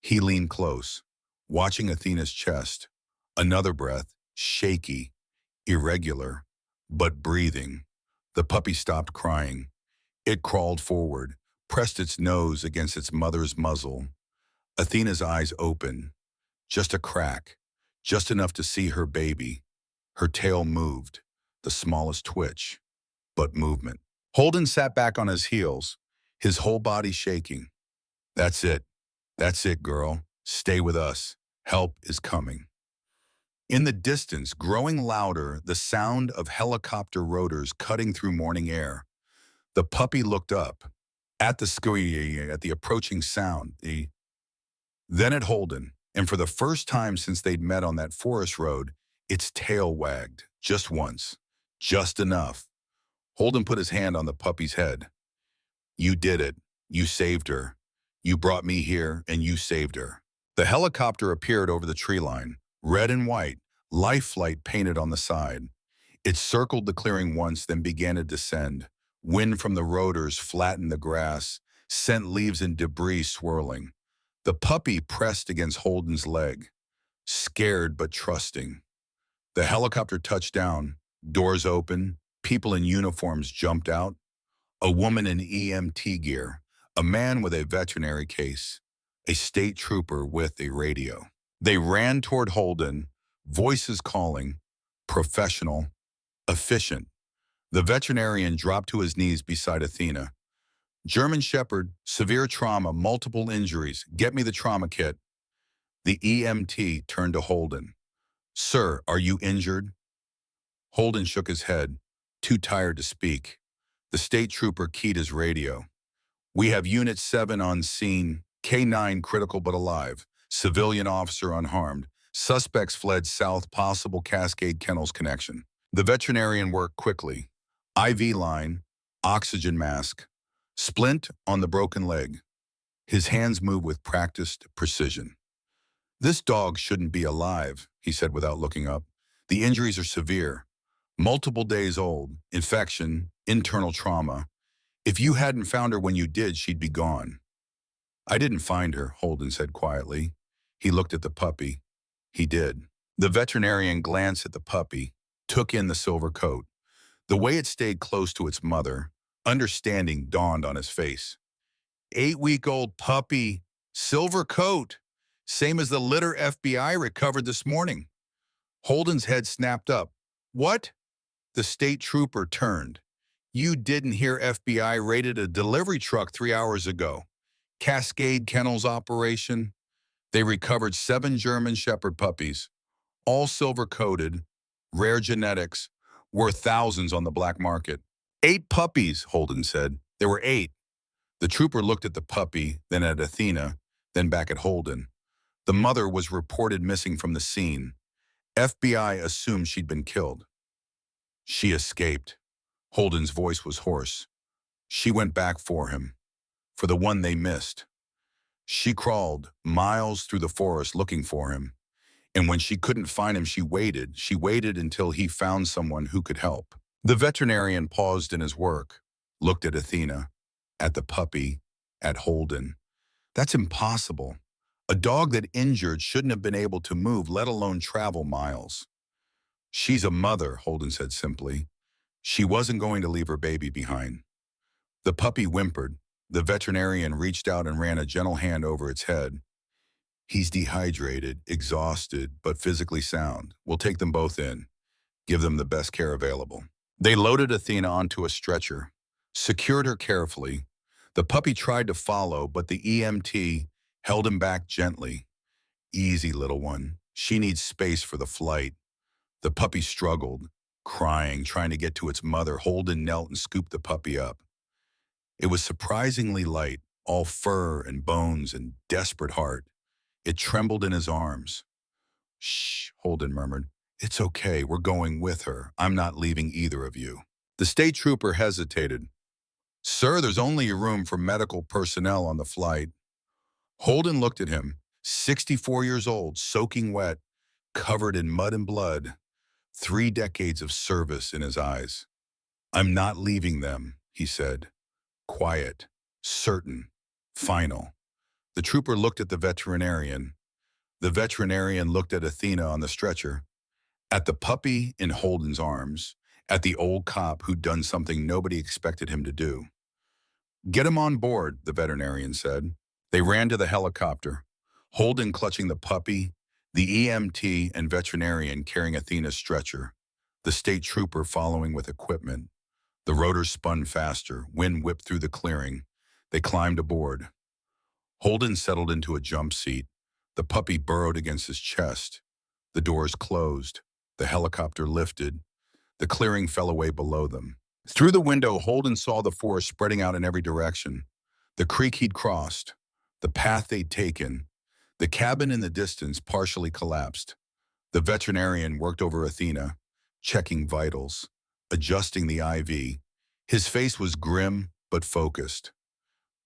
He leaned close, watching Athena's chest. Another breath, shaky, irregular, but breathing. The puppy stopped crying. It crawled forward, pressed its nose against its mother's muzzle. Athena's eyes opened. Just a crack, just enough to see her baby. Her tail moved, the smallest twitch, but movement. Holden sat back on his heels, his whole body shaking. That's it, girl. Stay with us. Help is coming. In the distance, growing louder, the sound of helicopter rotors cutting through morning air. The puppy looked up, at the approaching sound, then at Holden, and for the first time since they'd met on that forest road, its tail wagged, just once, just enough. Holden put his hand on the puppy's head. You did it. You saved her. You brought me here, and you saved her. The helicopter appeared over the tree line, red and white, life flight painted on the side. It circled the clearing once, then began to descend. Wind from the rotors flattened the grass, sent leaves and debris swirling. The puppy pressed against Holden's leg, scared but trusting. The helicopter touched down, doors open, people in uniforms jumped out. A woman in EMT gear, a man with a veterinary case, a state trooper with a radio. They ran toward Holden, voices calling, professional, efficient. The veterinarian dropped to his knees beside Athena. German Shepherd, severe trauma, multiple injuries. Get me the trauma kit. The EMT turned to Holden. Sir, are you injured? Holden shook his head, too tired to speak. The state trooper keyed his radio. We have Unit 7 on scene, K9 critical but alive, civilian officer unharmed. Suspects fled south, possible Cascade Kennels connection. The veterinarian worked quickly. IV line, oxygen mask, splint on the broken leg. His hands moved with practiced precision. This dog shouldn't be alive, he said without looking up. The injuries are severe. Multiple days old, infection, internal trauma. If you hadn't found her when you did, she'd be gone. I didn't find her, Holden said quietly. He looked at the puppy. He did. The veterinarian glanced at the puppy, took in the silver coat. The way it stayed close to its mother, understanding dawned on his face. 8-week-old puppy, silver coat, same as the litter FBI recovered this morning. Holden's head snapped up. What? The state trooper turned. You didn't hear FBI raided a delivery truck 3 hours ago. Cascade Kennels operation. They recovered 7 German Shepherd puppies, all silver-coated, rare genetics, worth thousands on the black market. 8 puppies, Holden said. There were 8. The trooper looked at the puppy, then at Athena, then back at Holden. The mother was reported missing from the scene. FBI assumed she'd been killed. She escaped. Holden's voice was hoarse. She went back for him, for the one they missed. She crawled miles through the forest looking for him. And when she couldn't find him, she waited. She waited until he found someone who could help. The veterinarian paused in his work, looked at Athena, at the puppy, at Holden. That's impossible. A dog that injured shouldn't have been able to move, let alone travel miles. She's a mother, Holden said simply. She wasn't going to leave her baby behind. The puppy whimpered. The veterinarian reached out and ran a gentle hand over its head. He's dehydrated, exhausted, but physically sound. We'll take them both in. Give them the best care available. They loaded Athena onto a stretcher, secured her carefully. The puppy tried to follow, but the EMT held him back gently. Easy, little one. She needs space for the flight. The puppy struggled, crying, trying to get to its mother. Holden knelt and scooped the puppy up. It was surprisingly light, all fur and bones and desperate heart. It trembled in his arms. Shh, Holden murmured. It's okay, we're going with her. I'm not leaving either of you. The state trooper hesitated. Sir, there's only room for medical personnel on the flight. Holden looked at him, 64 years old, soaking wet, covered in mud and blood, 3 decades of service in his eyes. I'm not leaving them, he said. Quiet, certain, final. The trooper looked at the veterinarian. The veterinarian looked at Athena on the stretcher, at the puppy in Holden's arms, at the old cop who'd done something nobody expected him to do. Get him on board, the veterinarian said. They ran to the helicopter, Holden clutching the puppy, the EMT and veterinarian carrying Athena's stretcher, the state trooper following with equipment. The rotors spun faster, wind whipped through the clearing. They climbed aboard. Holden settled into a jump seat. The puppy burrowed against his chest. The doors closed. The helicopter lifted. The clearing fell away below them. Through the window, Holden saw the forest spreading out in every direction. The creek he'd crossed, the path they'd taken, the cabin in the distance partially collapsed. The veterinarian worked over Athena, checking vitals, adjusting the IV. His face was grim but focused.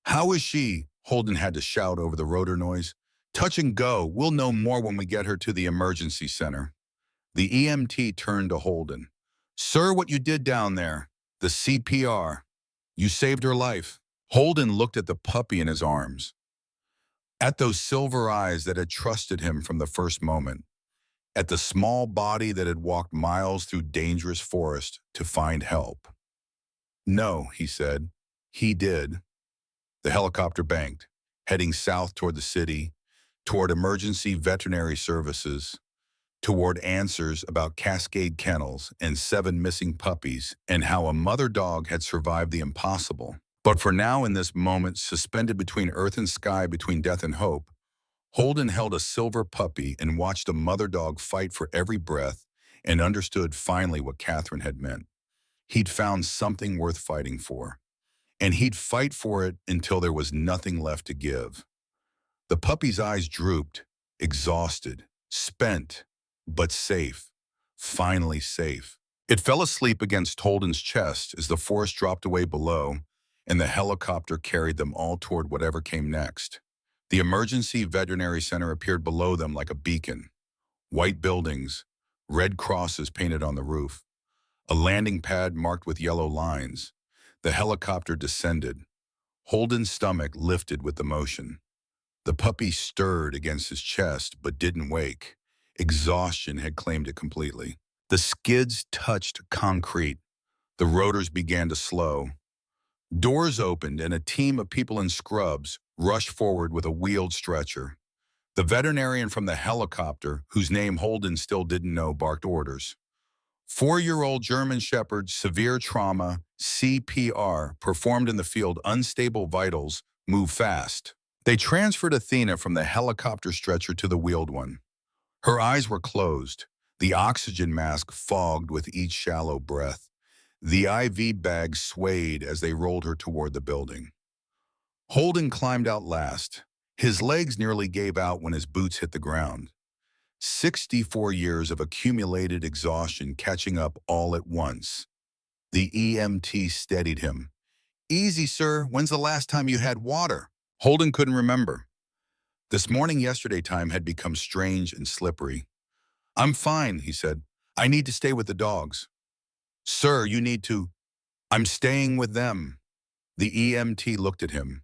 How is she? Holden had to shout over the rotor noise. Touch and go. We'll know more when we get her to the emergency center. The EMT turned to Holden. Sir, what you did down there, the CPR. You saved her life. Holden looked at the puppy in his arms, at those silver eyes that had trusted him from the first moment, at the small body that had walked miles through dangerous forest to find help. No, he said. He did. The helicopter banked, heading south toward the city, toward emergency veterinary services, toward answers about Cascade Kennels and 7 missing puppies and how a mother dog had survived the impossible. But for now, in this moment, suspended between earth and sky, between death and hope, Holden held a silver puppy and watched a mother dog fight for every breath and understood finally what Catherine had meant. He'd found something worth fighting for, and he'd fight for it until there was nothing left to give. The puppy's eyes drooped, exhausted, spent, but safe, finally safe. It fell asleep against Holden's chest as the forest dropped away below, and the helicopter carried them all toward whatever came next. The emergency veterinary center appeared below them like a beacon. White buildings, red crosses painted on the roof, a landing pad marked with yellow lines. The helicopter descended. Holden's stomach lifted with the motion. The puppy stirred against his chest but didn't wake. Exhaustion had claimed it completely. The skids touched concrete. The rotors began to slow. Doors opened and a team of people in scrubs rushed forward with a wheeled stretcher. The veterinarian from the helicopter, whose name Holden still didn't know, barked orders. 4-year-old German Shepherd, severe trauma, CPR, performed in the field, unstable vitals, move fast. They transferred Athena from the helicopter stretcher to the wheeled one. Her eyes were closed. The oxygen mask fogged with each shallow breath. The IV bag swayed as they rolled her toward the building. Holden climbed out last. His legs nearly gave out when his boots hit the ground. 64 years of accumulated exhaustion catching up all at once. The EMT steadied him. "Easy, sir. When's the last time you had water?" Holden couldn't remember. This morning yesterday time had become strange and slippery. "I'm fine," he said. "I need to stay with the dogs." "Sir, you need to—" "I'm staying with them." The EMT looked at him,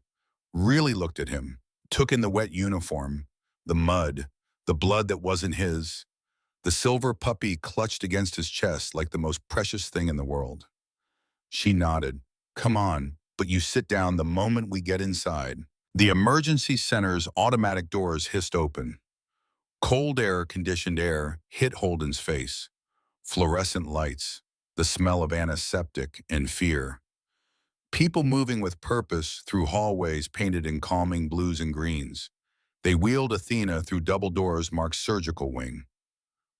really looked at him, took in the wet uniform, the mud, the blood that wasn't his. The silver puppy clutched against his chest like the most precious thing in the world. She nodded. "Come on, but you sit down the moment we get inside." The emergency center's automatic doors hissed open. Cold air, conditioned air, hit Holden's face. Fluorescent lights, the smell of antiseptic and fear. People moving with purpose through hallways painted in calming blues and greens. They wheeled Athena through double doors marked surgical wing.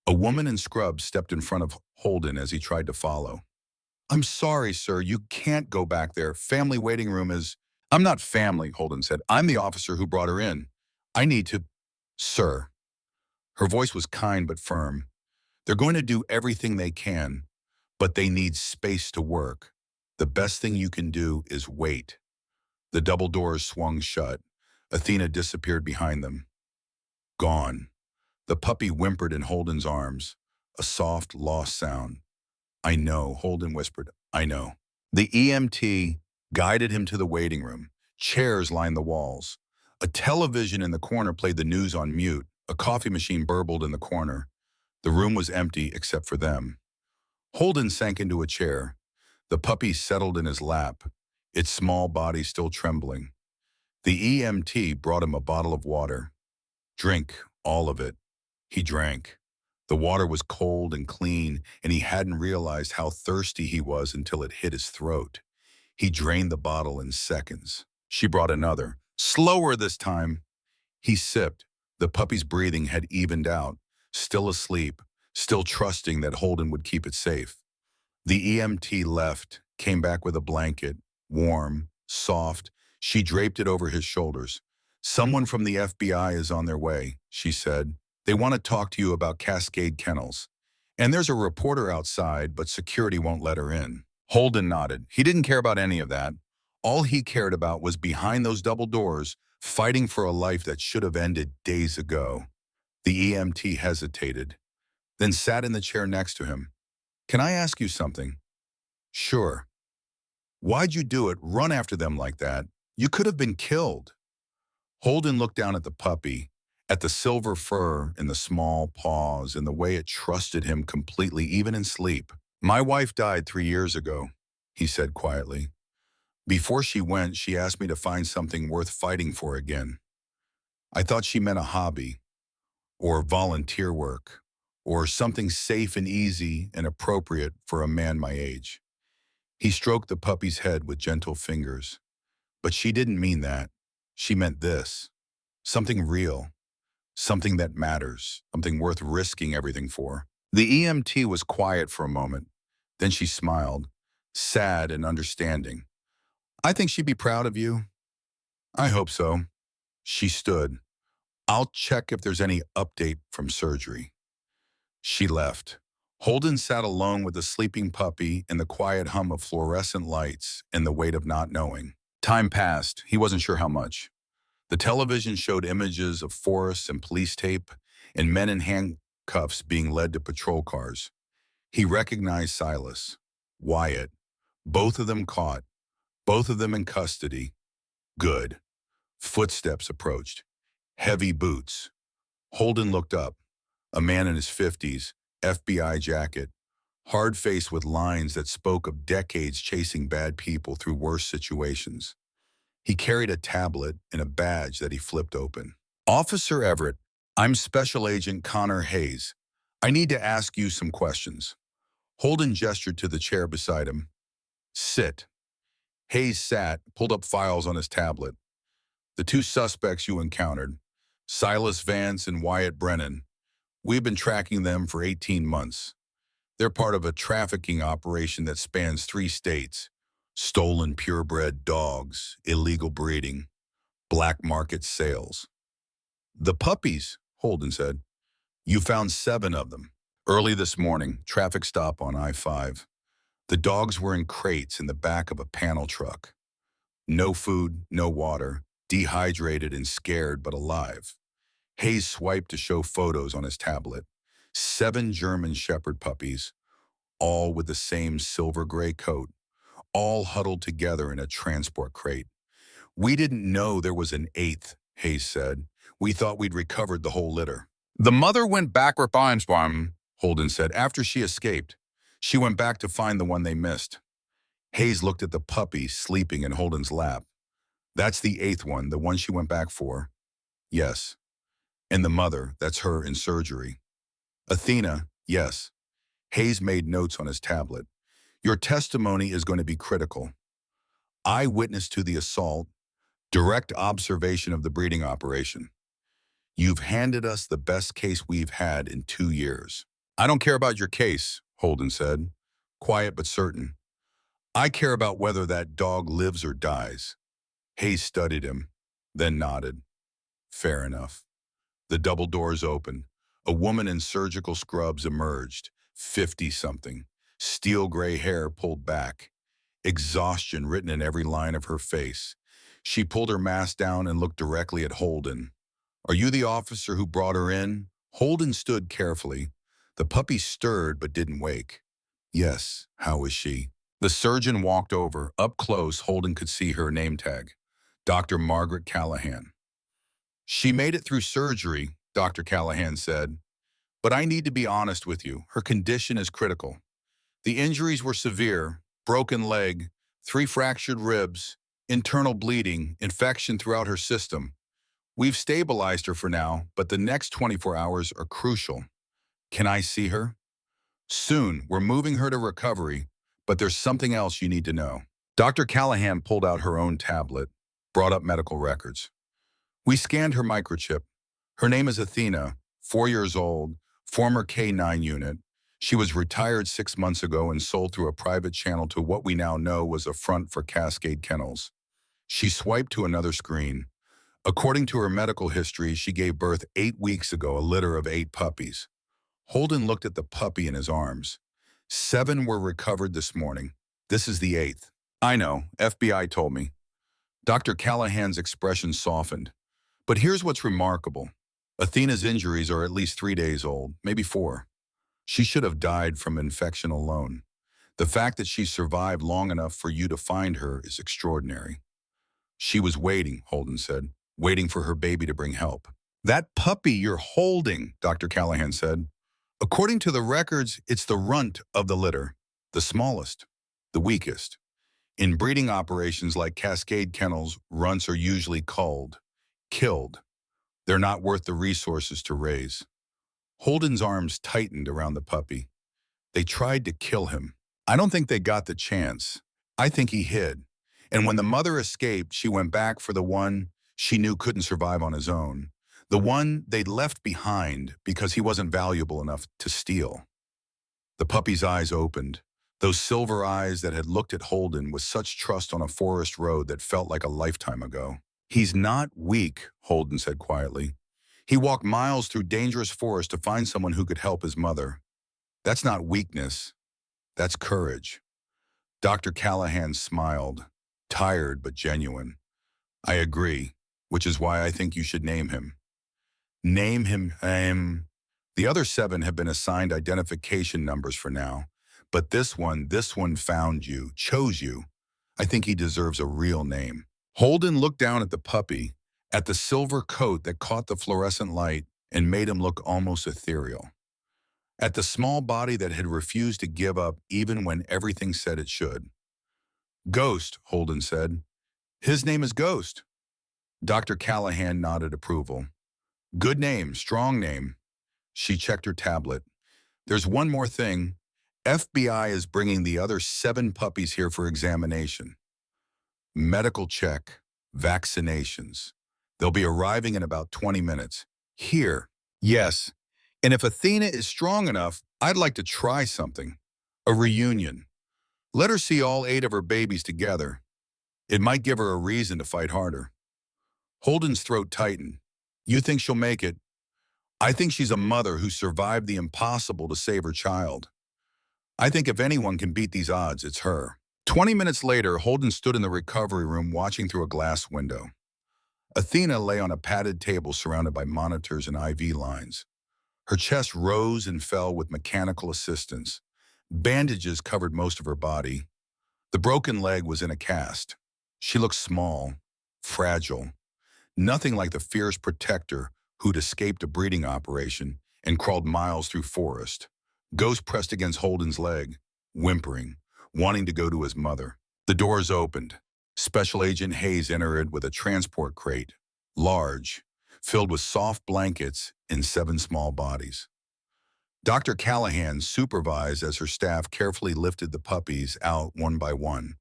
A woman in scrubs stepped in front of Holden as he tried to follow. "I'm sorry, sir, you can't go back there. Family waiting room is—" "I'm not family," Holden said. "I'm the officer who brought her in. I need to—" "Sir." Her voice was kind but firm. "They're going to do everything they can, but they need space to work. The best thing you can do is wait." The double doors swung shut. Athena disappeared behind them. Gone. The puppy whimpered in Holden's arms, a soft, lost sound. "I know," Holden whispered. "I know." The EMT guided him to the waiting room. Chairs lined the walls. A television in the corner played the news on mute. A coffee machine burbled in the corner. The room was empty except for them. Holden sank into a chair. The puppy settled in his lap, its small body still trembling. The EMT brought him a bottle of water. "Drink, all of it." He drank. The water was cold and clean, and he hadn't realized how thirsty he was until it hit his throat. He drained the bottle in seconds. She brought another. Slower this time. He sipped. The puppy's breathing had evened out, still asleep, still trusting that Holden would keep it safe. The EMT left, came back with a blanket, warm, soft. She draped it over his shoulders. "Someone from the FBI is on their way," she said. "They want to talk to you about Cascade Kennels. And there's a reporter outside, but security won't let her in." Holden nodded. He didn't care about any of that. All he cared about was behind those double doors, fighting for a life that should have ended days ago. The EMT hesitated, then sat in the chair next to him. "Can I ask you something?" "Sure." "Why'd you do it? Run after them like that? You could have been killed." Holden looked down at the puppy, at the silver fur in the small paws and the way it trusted him completely, even in sleep. "My wife died 3 years ago," he said quietly. "Before she went, she asked me to find something worth fighting for again. I thought she meant a hobby, or volunteer work, or something safe and easy and appropriate for a man my age." He stroked the puppy's head with gentle fingers. "But she didn't mean that. She meant this. Something real. Something that matters. Something worth risking everything for." The EMT was quiet for a moment. Then she smiled, sad and understanding. "I think she'd be proud of you." "I hope so." She stood. "I'll check if there's any update from surgery." She left. Holden sat alone with the sleeping puppy and the quiet hum of fluorescent lights and the weight of not knowing. Time passed. He wasn't sure how much. The television showed images of forests and police tape and men in handcuffs being led to patrol cars. He recognized Silas, Wyatt, both of them caught, both of them in custody. Good. Footsteps approached. Heavy boots. Holden looked up. A man in his 50s, FBI jacket, hard face with lines that spoke of decades chasing bad people through worse situations. He carried a tablet and a badge that he flipped open. "Officer Everett, I'm Special Agent Connor Hayes. I need to ask you some questions." Holden gestured to the chair beside him. "Sit." Hayes sat, pulled up files on his tablet. "The two suspects you encountered, Silas Vance and Wyatt Brennan, We've been tracking them for 18 months. They're part of a trafficking operation that spans 3 states. Stolen purebred dogs, illegal breeding, black market sales. The puppies, Holden said. You found 7 of them. Early this morning, traffic stop on I-5. The dogs were in crates in the back of a panel truck. No food, no water, dehydrated and scared but alive. Hayes swiped to show photos on his tablet. 7 German Shepherd puppies, all with the same silver gray coat, all huddled together in a transport crate. We didn't know there was an 8th, Hayes said. We thought we'd recovered the whole litter. The mother went back for Beinsbaum, Holden said, after she escaped. She went back to find the one they missed. Hayes looked at the puppy sleeping in Holden's lap. That's the 8th one, the one she went back for. Yes. And the mother, that's her in surgery. Athena, yes. Hayes made notes on his tablet. Your testimony is going to be critical. Eyewitness to the assault, direct observation of the breeding operation. You've handed us the best case we've had in 2 years. I don't care about your case, Holden said, quiet but certain. I care about whether that dog lives or dies. Hayes studied him, then nodded. Fair enough. The double doors opened. A woman in surgical scrubs emerged, 50-something, steel gray hair pulled back, exhaustion written in every line of her face. She pulled her mask down and looked directly at Holden. Are you the officer who brought her in? Holden stood carefully. The puppy stirred but didn't wake. Yes, how is she? The surgeon walked over. Up close, Holden could see her name tag. Dr. Margaret Callahan. She made it through surgery, Dr. Callahan said. But I need to be honest with you. Her condition is critical. The injuries were severe, broken leg, 3 fractured ribs, internal bleeding, infection throughout her system. We've stabilized her for now, but the next 24 hours are crucial. Can I see her? Soon, we're moving her to recovery, but there's something else you need to know. Dr. Callahan pulled out her own tablet, brought up medical records. We scanned her microchip. Her name is Athena, 4 years old, former K-9 unit. She was retired 6 months ago and sold through a private channel to what we now know was a front for Cascade Kennels. She swiped to another screen. According to her medical history, she gave birth 8 weeks ago, a litter of 8 puppies. Holden looked at the puppy in his arms. 7 were recovered this morning. This is the 8th. I know, FBI told me. Dr. Callahan's expression softened. But here's what's remarkable. Athena's injuries are at least 3 days old, maybe 4. She should have died from infection alone. The fact that she survived long enough for you to find her is extraordinary. She was waiting, Holden said, waiting for her baby to bring help. That puppy you're holding, Dr. Callahan said. According to the records, it's the runt of the litter, the smallest, the weakest. In breeding operations like Cascade Kennels, runts are usually culled, killed. They're not worth the resources to raise. Holden's arms tightened around the puppy. They tried to kill him. I don't think they got the chance. I think he hid. And when the mother escaped, she went back for the one she knew couldn't survive on his own. The one they'd left behind because he wasn't valuable enough to steal. The puppy's eyes opened, those silver eyes that had looked at Holden with such trust on a forest road that felt like a lifetime ago. He's not weak, Holden said quietly. He walked miles through dangerous forest to find someone who could help his mother. That's not weakness. That's courage. Dr. Callahan smiled, tired but genuine. I agree, which is why I think you should name him. Name him, The other 7 have been assigned identification numbers for now. But this one found you, chose you. I think he deserves a real name. Holden looked down at the puppy, at the silver coat that caught the fluorescent light and made him look almost ethereal. At the small body that had refused to give up even when everything said it should. Ghost, Holden said. His name is Ghost. Dr. Callahan nodded approval. Good name, strong name. She checked her tablet. There's one more thing. FBI is bringing the other 7 puppies here for examination. Medical check, vaccinations. They'll be arriving in about 20 minutes. Here. Yes. And if Athena is strong enough, I'd like to try something. A reunion. Let her see all 8 of her babies together. It might give her a reason to fight harder. Holden's throat tightened. You think she'll make it? I think she's a mother who survived the impossible to save her child. I think if anyone can beat these odds, it's her. 20 minutes later, Holden stood in the recovery room watching through a glass window. Athena lay on a padded table surrounded by monitors and IV lines. Her chest rose and fell with mechanical assistance. Bandages covered most of her body. The broken leg was in a cast. She looked small, fragile, nothing like the fierce protector who'd escaped a breeding operation and crawled miles through forest. Ghost pressed against Holden's leg, whimpering, wanting to go to his mother. The doors opened. Special Agent Hayes entered with a transport crate, large, filled with soft blankets and 7 small bodies. Dr. Callahan supervised as her staff carefully lifted the puppies out one by one,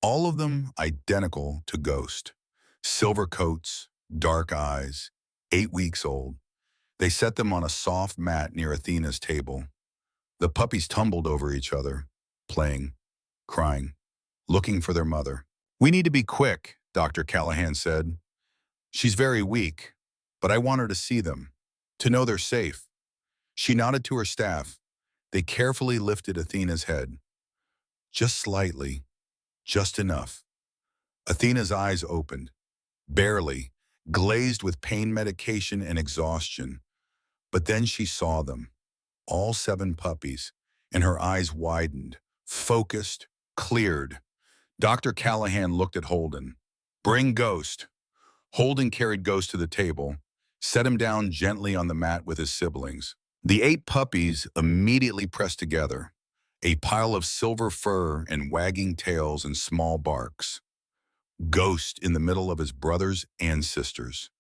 all of them identical to Ghost. Silver coats, dark eyes, 8 weeks old. They set them on a soft mat near Athena's table. The puppies tumbled over each other, playing, crying, looking for their mother. We need to be quick, Dr. Callahan said. She's very weak, but I want her to see them, to know they're safe. She nodded to her staff. They carefully lifted Athena's head. Just slightly, just enough. Athena's eyes opened, barely, glazed with pain medication and exhaustion. But then she saw them, all 7 puppies, and her eyes widened, focused, cleared. Dr. Callahan looked at Holden. Bring Ghost. Holden carried Ghost to the table, set him down gently on the mat with his siblings. The 8 puppies immediately pressed together, a pile of silver fur and wagging tails and small barks. Ghost in the middle of his brothers and sisters.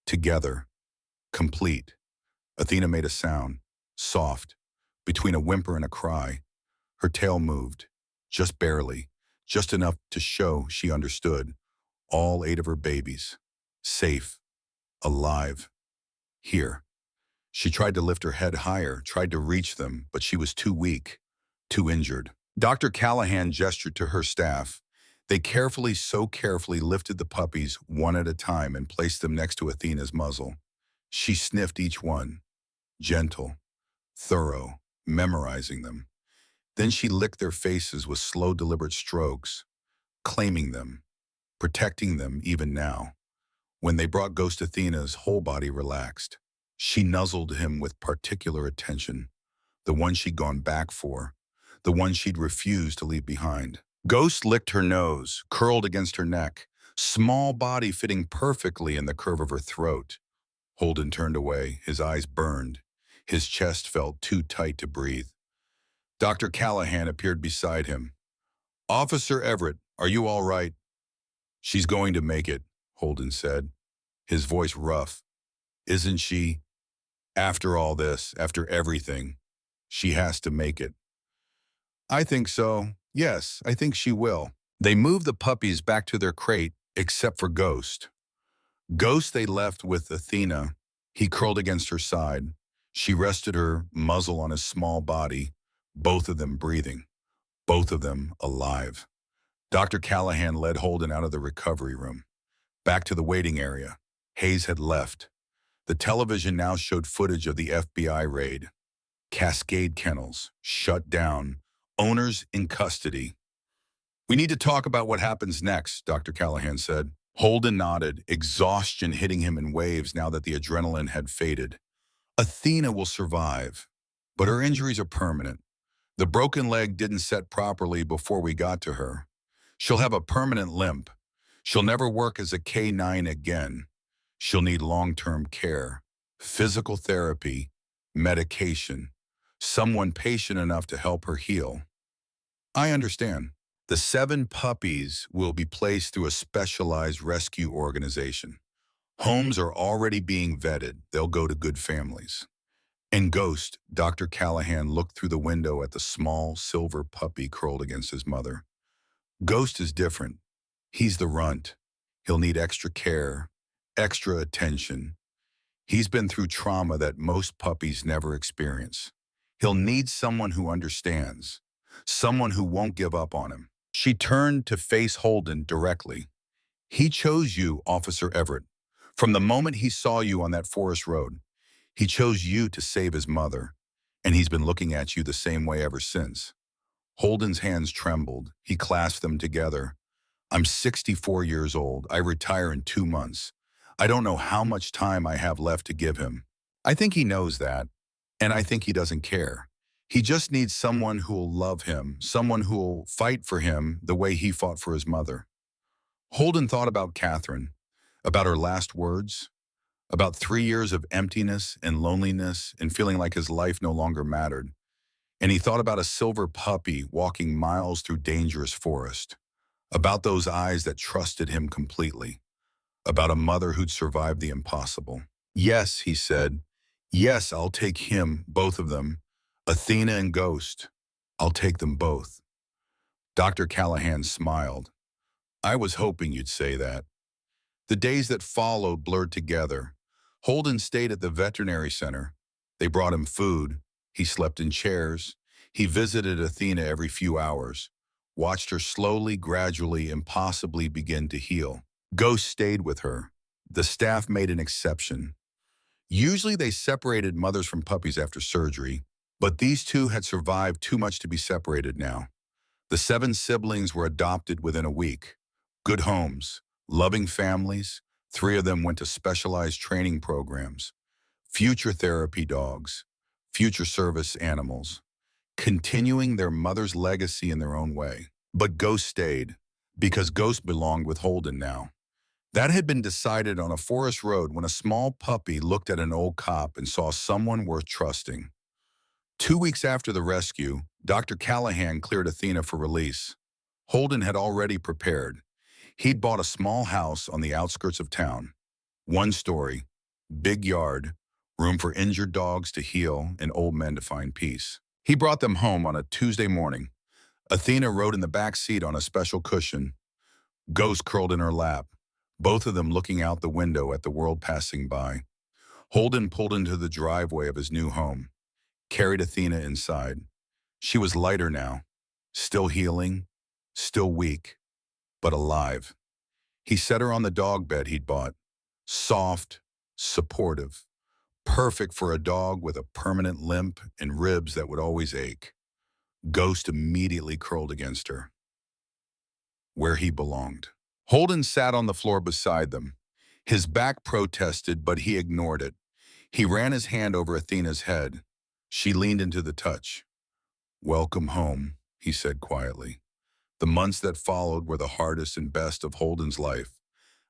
Together, complete. Athena made a sound, soft, between a whimper and a cry. Her tail moved, just barely, just enough to show she understood. All 8 of her babies, safe, alive, here. She tried to lift her head higher, tried to reach them, but she was too weak, too injured. Dr. Callahan gestured to her staff. They so carefully lifted the puppies one at a time and placed them next to Athena's muzzle. She sniffed each one, gentle, thorough, memorizing them. Then she licked their faces with slow, deliberate strokes, claiming them, protecting them even now. When they brought Ghost, Athena's whole body relaxed. She nuzzled him with particular attention, the one she'd gone back for, the one she'd refused to leave behind. Ghost licked her nose, curled against her neck, small body fitting perfectly in the curve of her throat. Holden turned away, his eyes burned. His chest felt too tight to breathe. Dr. Callahan appeared beside him. Officer Everett, are you all right? She's going to make it, Holden said, his voice rough. Isn't she? After all this, after everything, she has to make it. I think so. Yes, I think she will. They moved the puppies back to their crate, except for Ghost. Ghost they left with Athena. He curled against her side. She rested her muzzle on his small body, both of them breathing, both of them alive. Dr. Callahan led Holden out of the recovery room. Back to the waiting area. Hayes had left. The television now showed footage of the FBI raid. Cascade kennels, shut down, owners in custody. We need to talk about what happens next, Dr. Callahan said. Holden nodded, exhaustion hitting him in waves now that the adrenaline had faded. Athena will survive, but her injuries are permanent. The broken leg didn't set properly before we got to her. She'll have a permanent limp. She'll never work as a K9 again. She'll need long-term care, physical therapy, medication, someone patient enough to help her heal. I understand. The 7 puppies will be placed through a specialized rescue organization. Homes are already being vetted. They'll go to good families. And Ghost, Dr. Callahan looked through the window at the small silver puppy curled against his mother. Ghost is different. He's the runt. He'll need extra care, extra attention. He's been through trauma that most puppies never experience. He'll need someone who understands, someone who won't give up on him. She turned to face Holden directly. He chose you, Officer Everett. From the moment he saw you on that forest road, he chose you to save his mother, and he's been looking at you the same way ever since. Holden's hands trembled. He clasped them together. I'm 64 years old. I retire in 2 months. I don't know how much time I have left to give him. I think he knows that, and I think he doesn't care. He just needs someone who'll love him, someone who'll fight for him the way he fought for his mother. Holden thought about Catherine, about her last words, about 3 years of emptiness and loneliness and feeling like his life no longer mattered. And he thought about a silver puppy walking miles through dangerous forest, about those eyes that trusted him completely, about a mother who'd survived the impossible. Yes, he said. Yes, I'll take him, both of them. Athena and Ghost. I'll take them both. Dr. Callahan smiled. I was hoping you'd say that. The days that followed blurred together. Holden stayed at the veterinary center. They brought him food. He slept in chairs. He visited Athena every few hours, watched her slowly, gradually, impossibly begin to heal. Ghost stayed with her. The staff made an exception. Usually they separated mothers from puppies after surgery, but these two had survived too much to be separated now. The 7 siblings were adopted within a week. Good homes, loving families. 3 of them went to specialized training programs. Future therapy dogs, future service animals, continuing their mother's legacy in their own way. But Ghost stayed, because Ghost belonged with Holden now. That had been decided on a forest road when a small puppy looked at an old cop and saw someone worth trusting. 2 weeks after the rescue, Dr. Callahan cleared Athena for release. Holden had already prepared. He'd bought a small house on the outskirts of town. 1 story, big yard, room for injured dogs to heal and old men to find peace. He brought them home on a Tuesday morning. Athena rode in the back seat on a special cushion. Ghost curled in her lap, both of them looking out the window at the world passing by. Holden pulled into the driveway of his new home, carried Athena inside. She was lighter now, still healing, still weak, but alive. He set her on the dog bed he'd bought, soft, supportive, perfect for a dog with a permanent limp and ribs that would always ache. Ghost immediately curled against her, where he belonged. Holden sat on the floor beside them. His back protested, but he ignored it. He ran his hand over Athena's head. She leaned into the touch. Welcome home, he said quietly. The months that followed were the hardest and best of Holden's life.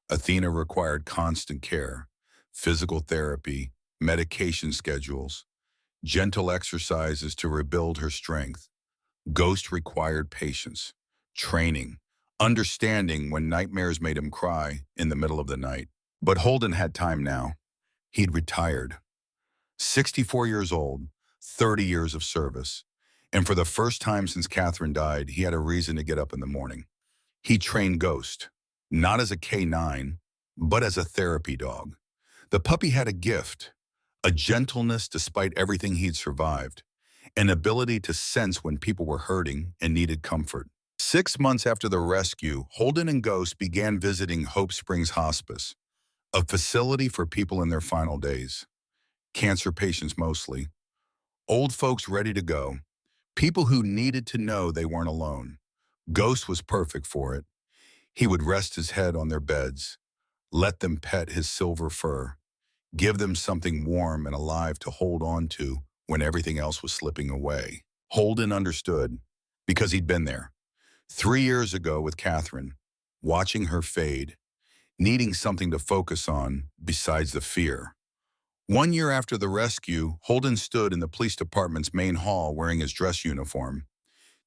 Athena required constant care, physical therapy, medication schedules, gentle exercises to rebuild her strength. Ghost required patience, training, understanding when nightmares made him cry in the middle of the night. But Holden had time now. He'd retired. 64 years old, 30 years of service. And for the first time since Catherine died, he had a reason to get up in the morning. He trained Ghost, not as a K9, but as a therapy dog. The puppy had a gift, a gentleness despite everything he'd survived, an ability to sense when people were hurting and needed comfort. 6 months after the rescue, Holden and Ghost began visiting Hope Springs Hospice, a facility for people in their final days. Cancer patients mostly. Old folks ready to go. People who needed to know they weren't alone. Ghost was perfect for it. He would rest his head on their beds, let them pet his silver fur, give them something warm and alive to hold on to when everything else was slipping away. Holden understood, because he'd been there. 3 years ago with Catherine, watching her fade, needing something to focus on besides the fear. 1 year after the rescue, Holden stood in the police department's main hall wearing his dress uniform.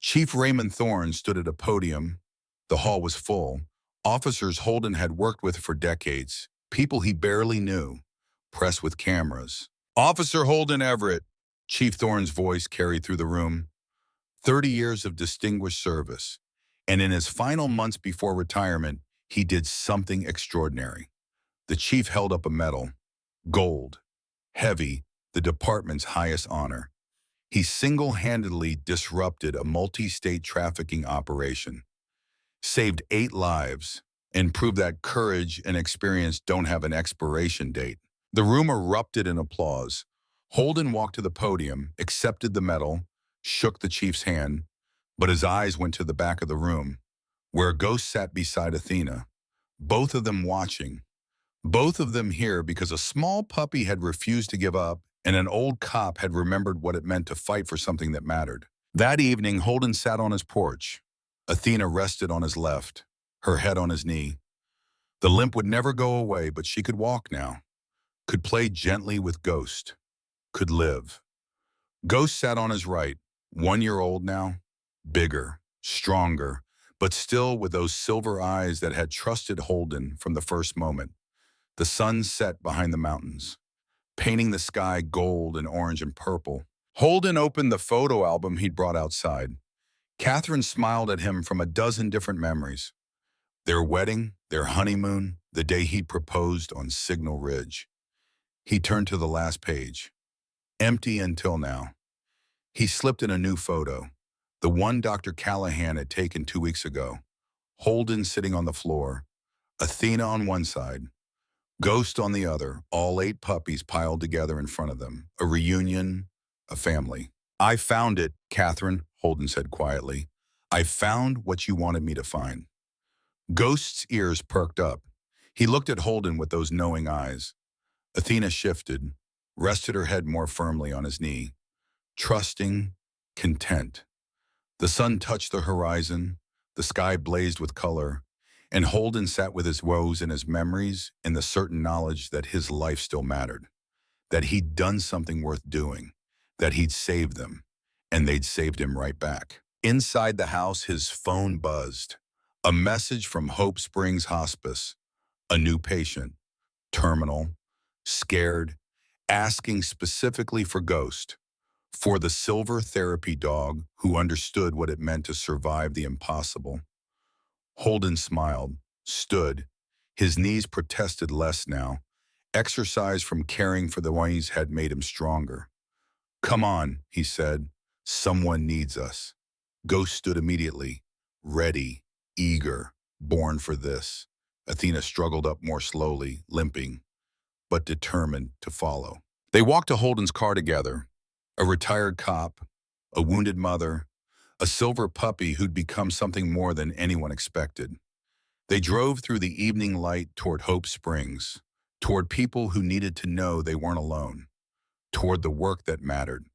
Chief Raymond Thorne stood at a podium. The hall was full. Officers Holden had worked with for decades, people he barely knew, press with cameras. Officer Holden Everett, Chief Thorne's voice carried through the room. 30 years of distinguished service. And in his final months before retirement, he did something extraordinary. The chief held up a medal. Gold. Heavy, the department's highest honor. He single-handedly disrupted a multi-state trafficking operation, saved 8 lives, and proved that courage and experience don't have an expiration date. The room erupted in applause. Holden walked to the podium, accepted the medal, shook the chief's hand, but his eyes went to the back of the room, where a ghost sat beside Athena, both of them watching. Both of them here because a small puppy had refused to give up and an old cop had remembered what it meant to fight for something that mattered. That evening, Holden sat on his porch. Athena rested on his left, her head on his knee. The limp would never go away, but she could walk now, could play gently with Ghost, could live. Ghost sat on his right, 1 year old now, bigger, stronger, but still with those silver eyes that had trusted Holden from the first moment. The sun set behind the mountains, painting the sky gold and orange and purple. Holden opened the photo album he'd brought outside. Catherine smiled at him from a dozen different memories. Their wedding, their honeymoon, the day he'd proposed on Signal Ridge. He turned to the last page. Empty until now. He slipped in a new photo, the one Dr. Callahan had taken 2 weeks ago. Holden sitting on the floor, Athena on one side, Ghost on the other, all 8 puppies piled together in front of them. A reunion, a family. I found it, Catherine, Holden said quietly. I found what you wanted me to find. Ghost's ears perked up. He looked at Holden with those knowing eyes. Athena shifted, rested her head more firmly on his knee. Trusting, content. The sun touched the horizon, the sky blazed with color, and Holden sat with his woes and his memories and the certain knowledge that his life still mattered, that he'd done something worth doing, that he'd saved them, and they'd saved him right back. Inside the house, his phone buzzed. A message from Hope Springs Hospice, a new patient, terminal, scared, asking specifically for Ghost, for the silver therapy dog who understood what it meant to survive the impossible. Holden smiled, stood. His knees protested less now. Exercise from caring for the ones had made him stronger. Come on, he said. Someone needs us. Ghost stood immediately, ready, eager, born for this. Athena struggled up more slowly, limping, but determined to follow. They walked to Holden's car together. A retired cop, a wounded mother, a silver puppy who'd become something more than anyone expected. They drove through the evening light toward Hope Springs, toward people who needed to know they weren't alone, toward the work that mattered.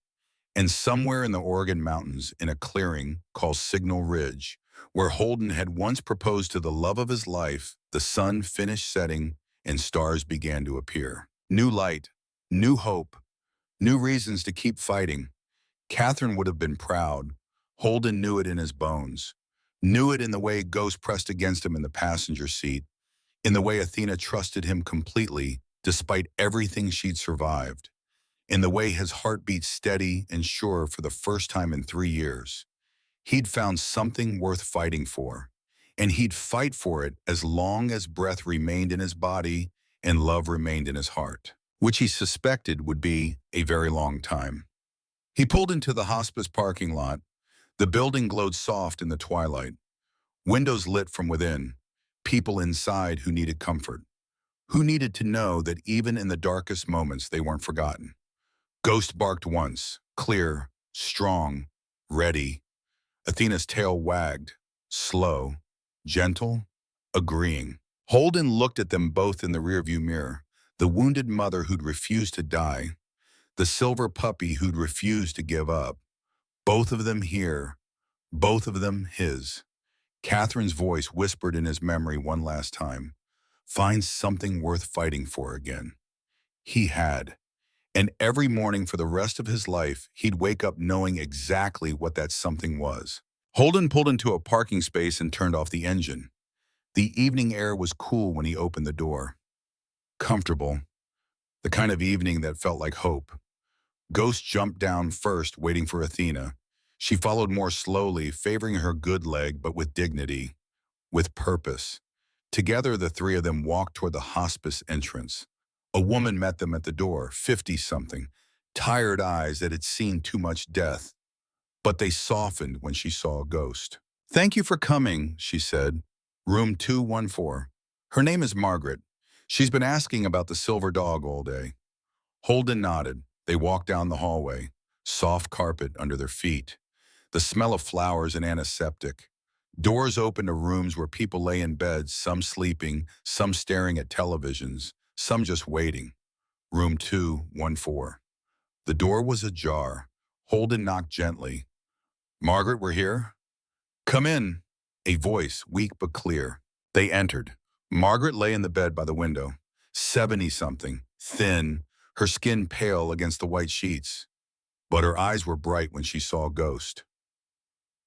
And somewhere in the Oregon mountains, in a clearing called Signal Ridge, where Holden had once proposed to the love of his life, the sun finished setting and stars began to appear. New light, new hope, new reasons to keep fighting. Catherine would have been proud. Holden knew it in his bones, knew it in the way Ghost pressed against him in the passenger seat, in the way Athena trusted him completely despite everything she'd survived, in the way his heart beat steady and sure for the first time in 3 years. He'd found something worth fighting for, and he'd fight for it as long as breath remained in his body and love remained in his heart, which he suspected would be a very long time. He pulled into the hospice parking lot. The building glowed soft in the twilight. Windows lit from within. People inside who needed comfort. Who needed to know that even in the darkest moments they weren't forgotten. Ghost barked once, clear, strong, ready. Athena's tail wagged, slow, gentle, agreeing. Holden looked at them both in the rearview mirror. The wounded mother who'd refused to die. The silver puppy who'd refused to give up. Both of them here, both of them his. Catherine's voice whispered in his memory one last time. Find something worth fighting for again. He had. And every morning for the rest of his life, he'd wake up knowing exactly what that something was. Holden pulled into a parking space and turned off the engine. The evening air was cool when he opened the door. Comfortable. The kind of evening that felt like hope. Ghost jumped down first, waiting for Athena. She followed more slowly, favoring her good leg, but with dignity, with purpose. Together, the 3 of them walked toward the hospice entrance. A woman met them at the door, 50-something, tired eyes that had seen too much death, but they softened when she saw a ghost. "Thank you for coming," she said. "Room 214. Her name is Margaret. She's been asking about the silver dog all day." Holden nodded. They walked down the hallway, soft carpet under their feet, the smell of flowers and antiseptic. Doors opened to rooms where people lay in beds, some sleeping, some staring at televisions, some just waiting. Room 214. The door was ajar. Holden knocked gently. "Margaret, we're here." "Come in." A voice, weak but clear. They entered. Margaret lay in the bed by the window, 70-something, thin, her skin pale against the white sheets. But her eyes were bright when she saw Ghost.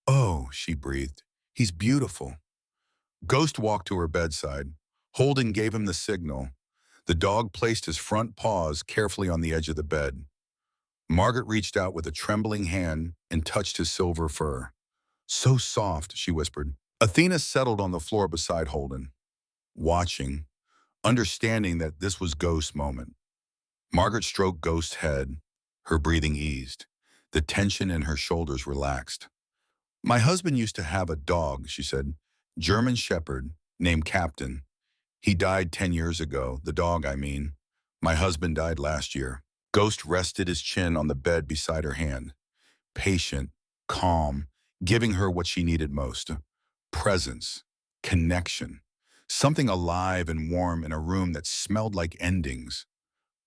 "Oh," she breathed. "He's beautiful." Ghost walked to her bedside. Holden gave him the signal. The dog placed his front paws carefully on the edge of the bed. Margaret reached out with a trembling hand and touched his silver fur. "So soft," she whispered. Athena settled on the floor beside Holden, watching, understanding that this was Ghost's moment. Margaret stroked Ghost's head. Her breathing eased. The tension in her shoulders relaxed. "My husband used to have a dog," she said. "German Shepherd, named Captain. He died 10 years ago, the dog, I mean. My husband died last year." Ghost rested his chin on the bed beside her hand, patient, calm, giving her what she needed most. Presence, connection, something alive and warm in a room that smelled like endings.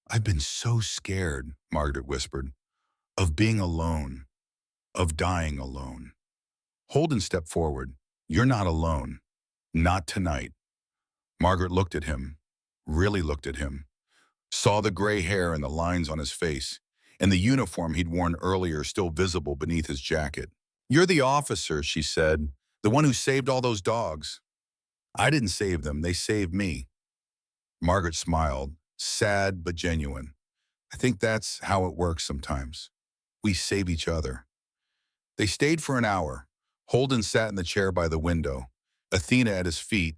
"I've been so scared," Margaret whispered, "of being alone, of dying alone." Holden stepped forward. "You're not alone. Not tonight." Margaret looked at him, really looked at him, saw the gray hair and the lines on his face, and the uniform he'd worn earlier still visible beneath his jacket. "You're the officer," she said, "the one who saved all those dogs." "I didn't save them, they saved me." Margaret smiled, sad but genuine. "I think that's how it works sometimes. We save each other." They stayed for an hour. Holden sat in the chair by the window, Athena at his feet,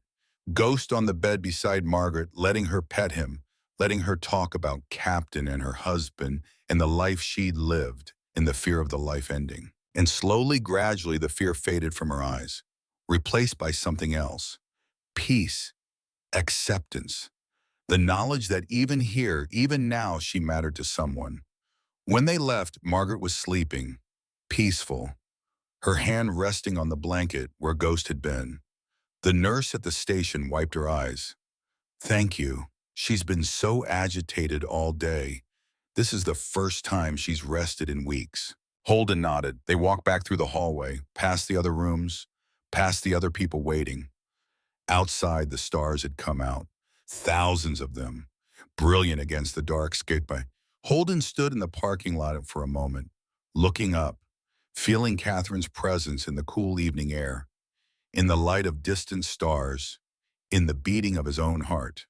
Ghost on the bed beside Margaret, letting her pet him, letting her talk about Captain and her husband and the life she'd lived in the fear of the life ending. And slowly, gradually, the fear faded from her eyes, replaced by something else. Peace, acceptance, the knowledge that even here, even now, she mattered to someone. When they left, Margaret was sleeping, peaceful, her hand resting on the blanket where Ghost had been. The nurse at the station wiped her eyes. "Thank you. She's been so agitated all day. This is the first time she's rested in weeks." Holden nodded. They walked back through the hallway, past the other rooms, past the other people waiting. Outside, the stars had come out, thousands of them, brilliant against the dark sky. Holden stood in the parking lot for a moment, looking up, feeling Catherine's presence in the cool evening air, in the light of distant stars, in the beating of his own heart.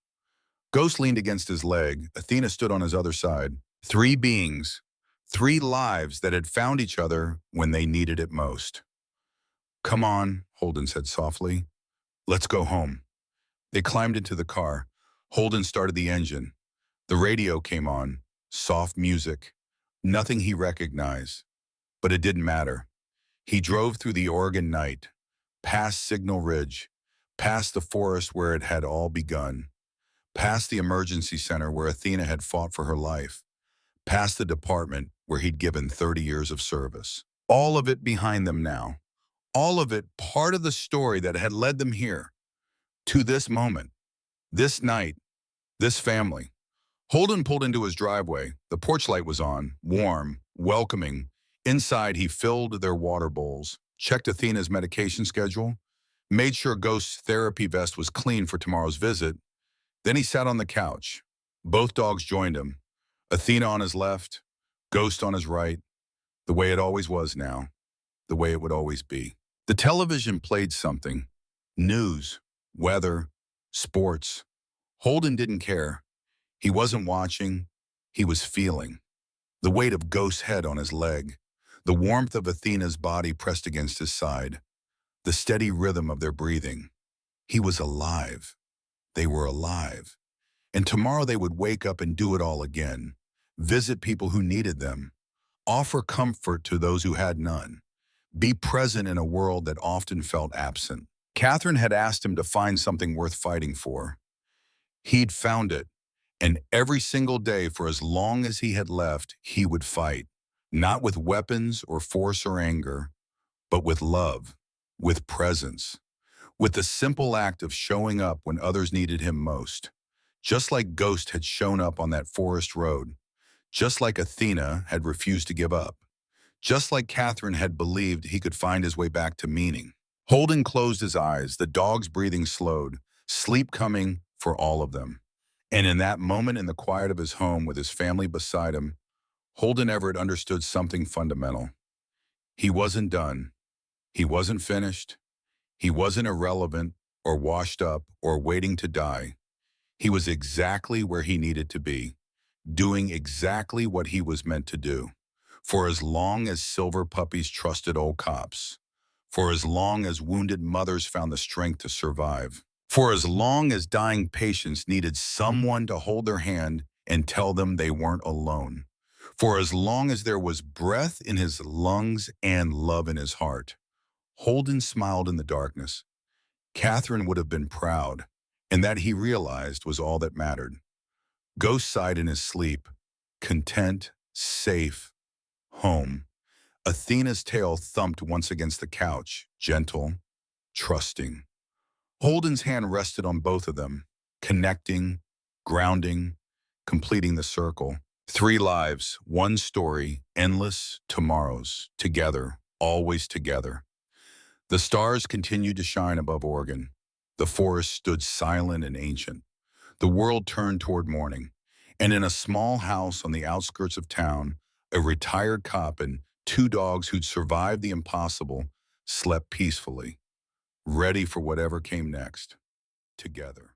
Ghost leaned against his leg. Athena stood on his other side. Three beings, three lives that had found each other when they needed it most. "Come on," Holden said softly. "Let's go home." They climbed into the car. Holden started the engine. The radio came on, soft music, nothing he recognized. But it didn't matter. He drove through the Oregon night, past Signal Ridge, past the forest where it had all begun, past the emergency center where Athena had fought for her life, past the department where he'd given 30 years of service. All of it behind them now. All of it part of the story that had led them here, to this moment, this night, this family. Holden pulled into his driveway. The porch light was on, warm, welcoming. Inside, he filled their water bowls, checked Athena's medication schedule, made sure Ghost's therapy vest was clean for tomorrow's visit. Then he sat on the couch. Both dogs joined him. Athena on his left, Ghost on his right, the way it always was now, the way it would always be. The television played something. News, weather, sports. Holden didn't care. He wasn't watching. He was feeling. The weight of Ghost's head on his leg, the warmth of Athena's body pressed against his side, the steady rhythm of their breathing. He was alive. They were alive. And tomorrow they would wake up and do it all again. Visit people who needed them. Offer comfort to those who had none. Be present in a world that often felt absent. Catherine had asked him to find something worth fighting for. He'd found it, and every single day for as long as he had left, he would fight. Not with weapons or force or anger, but with love, with presence, with the simple act of showing up when others needed him most. Just like Ghost had shown up on that forest road, just like Athena had refused to give up, just like Catherine had believed he could find his way back to meaning. Holden closed his eyes, the dog's breathing slowed, sleep coming for all of them. And in that moment in the quiet of his home with his family beside him, Holden Everett understood something fundamental. He wasn't done. He wasn't finished. He wasn't irrelevant or washed up or waiting to die. He was exactly where he needed to be, doing exactly what he was meant to do. For as long as silver puppies trusted old cops, for as long as wounded mothers found the strength to survive, for as long as dying patients needed someone to hold their hand and tell them they weren't alone, for as long as there was breath in his lungs and love in his heart, Holden smiled in the darkness. Catherine would have been proud, and that he realized was all that mattered. Ghost sighed in his sleep, content, safe, home. Athena's tail thumped once against the couch, gentle, trusting. Holden's hand rested on both of them, connecting, grounding, completing the circle. 3 lives, 1 story, endless tomorrows, together, always together. The stars continued to shine above Oregon. The forest stood silent and ancient. The world turned toward morning, and in a small house on the outskirts of town, a retired cop and 2 dogs who'd survived the impossible slept peacefully, ready for whatever came next, together.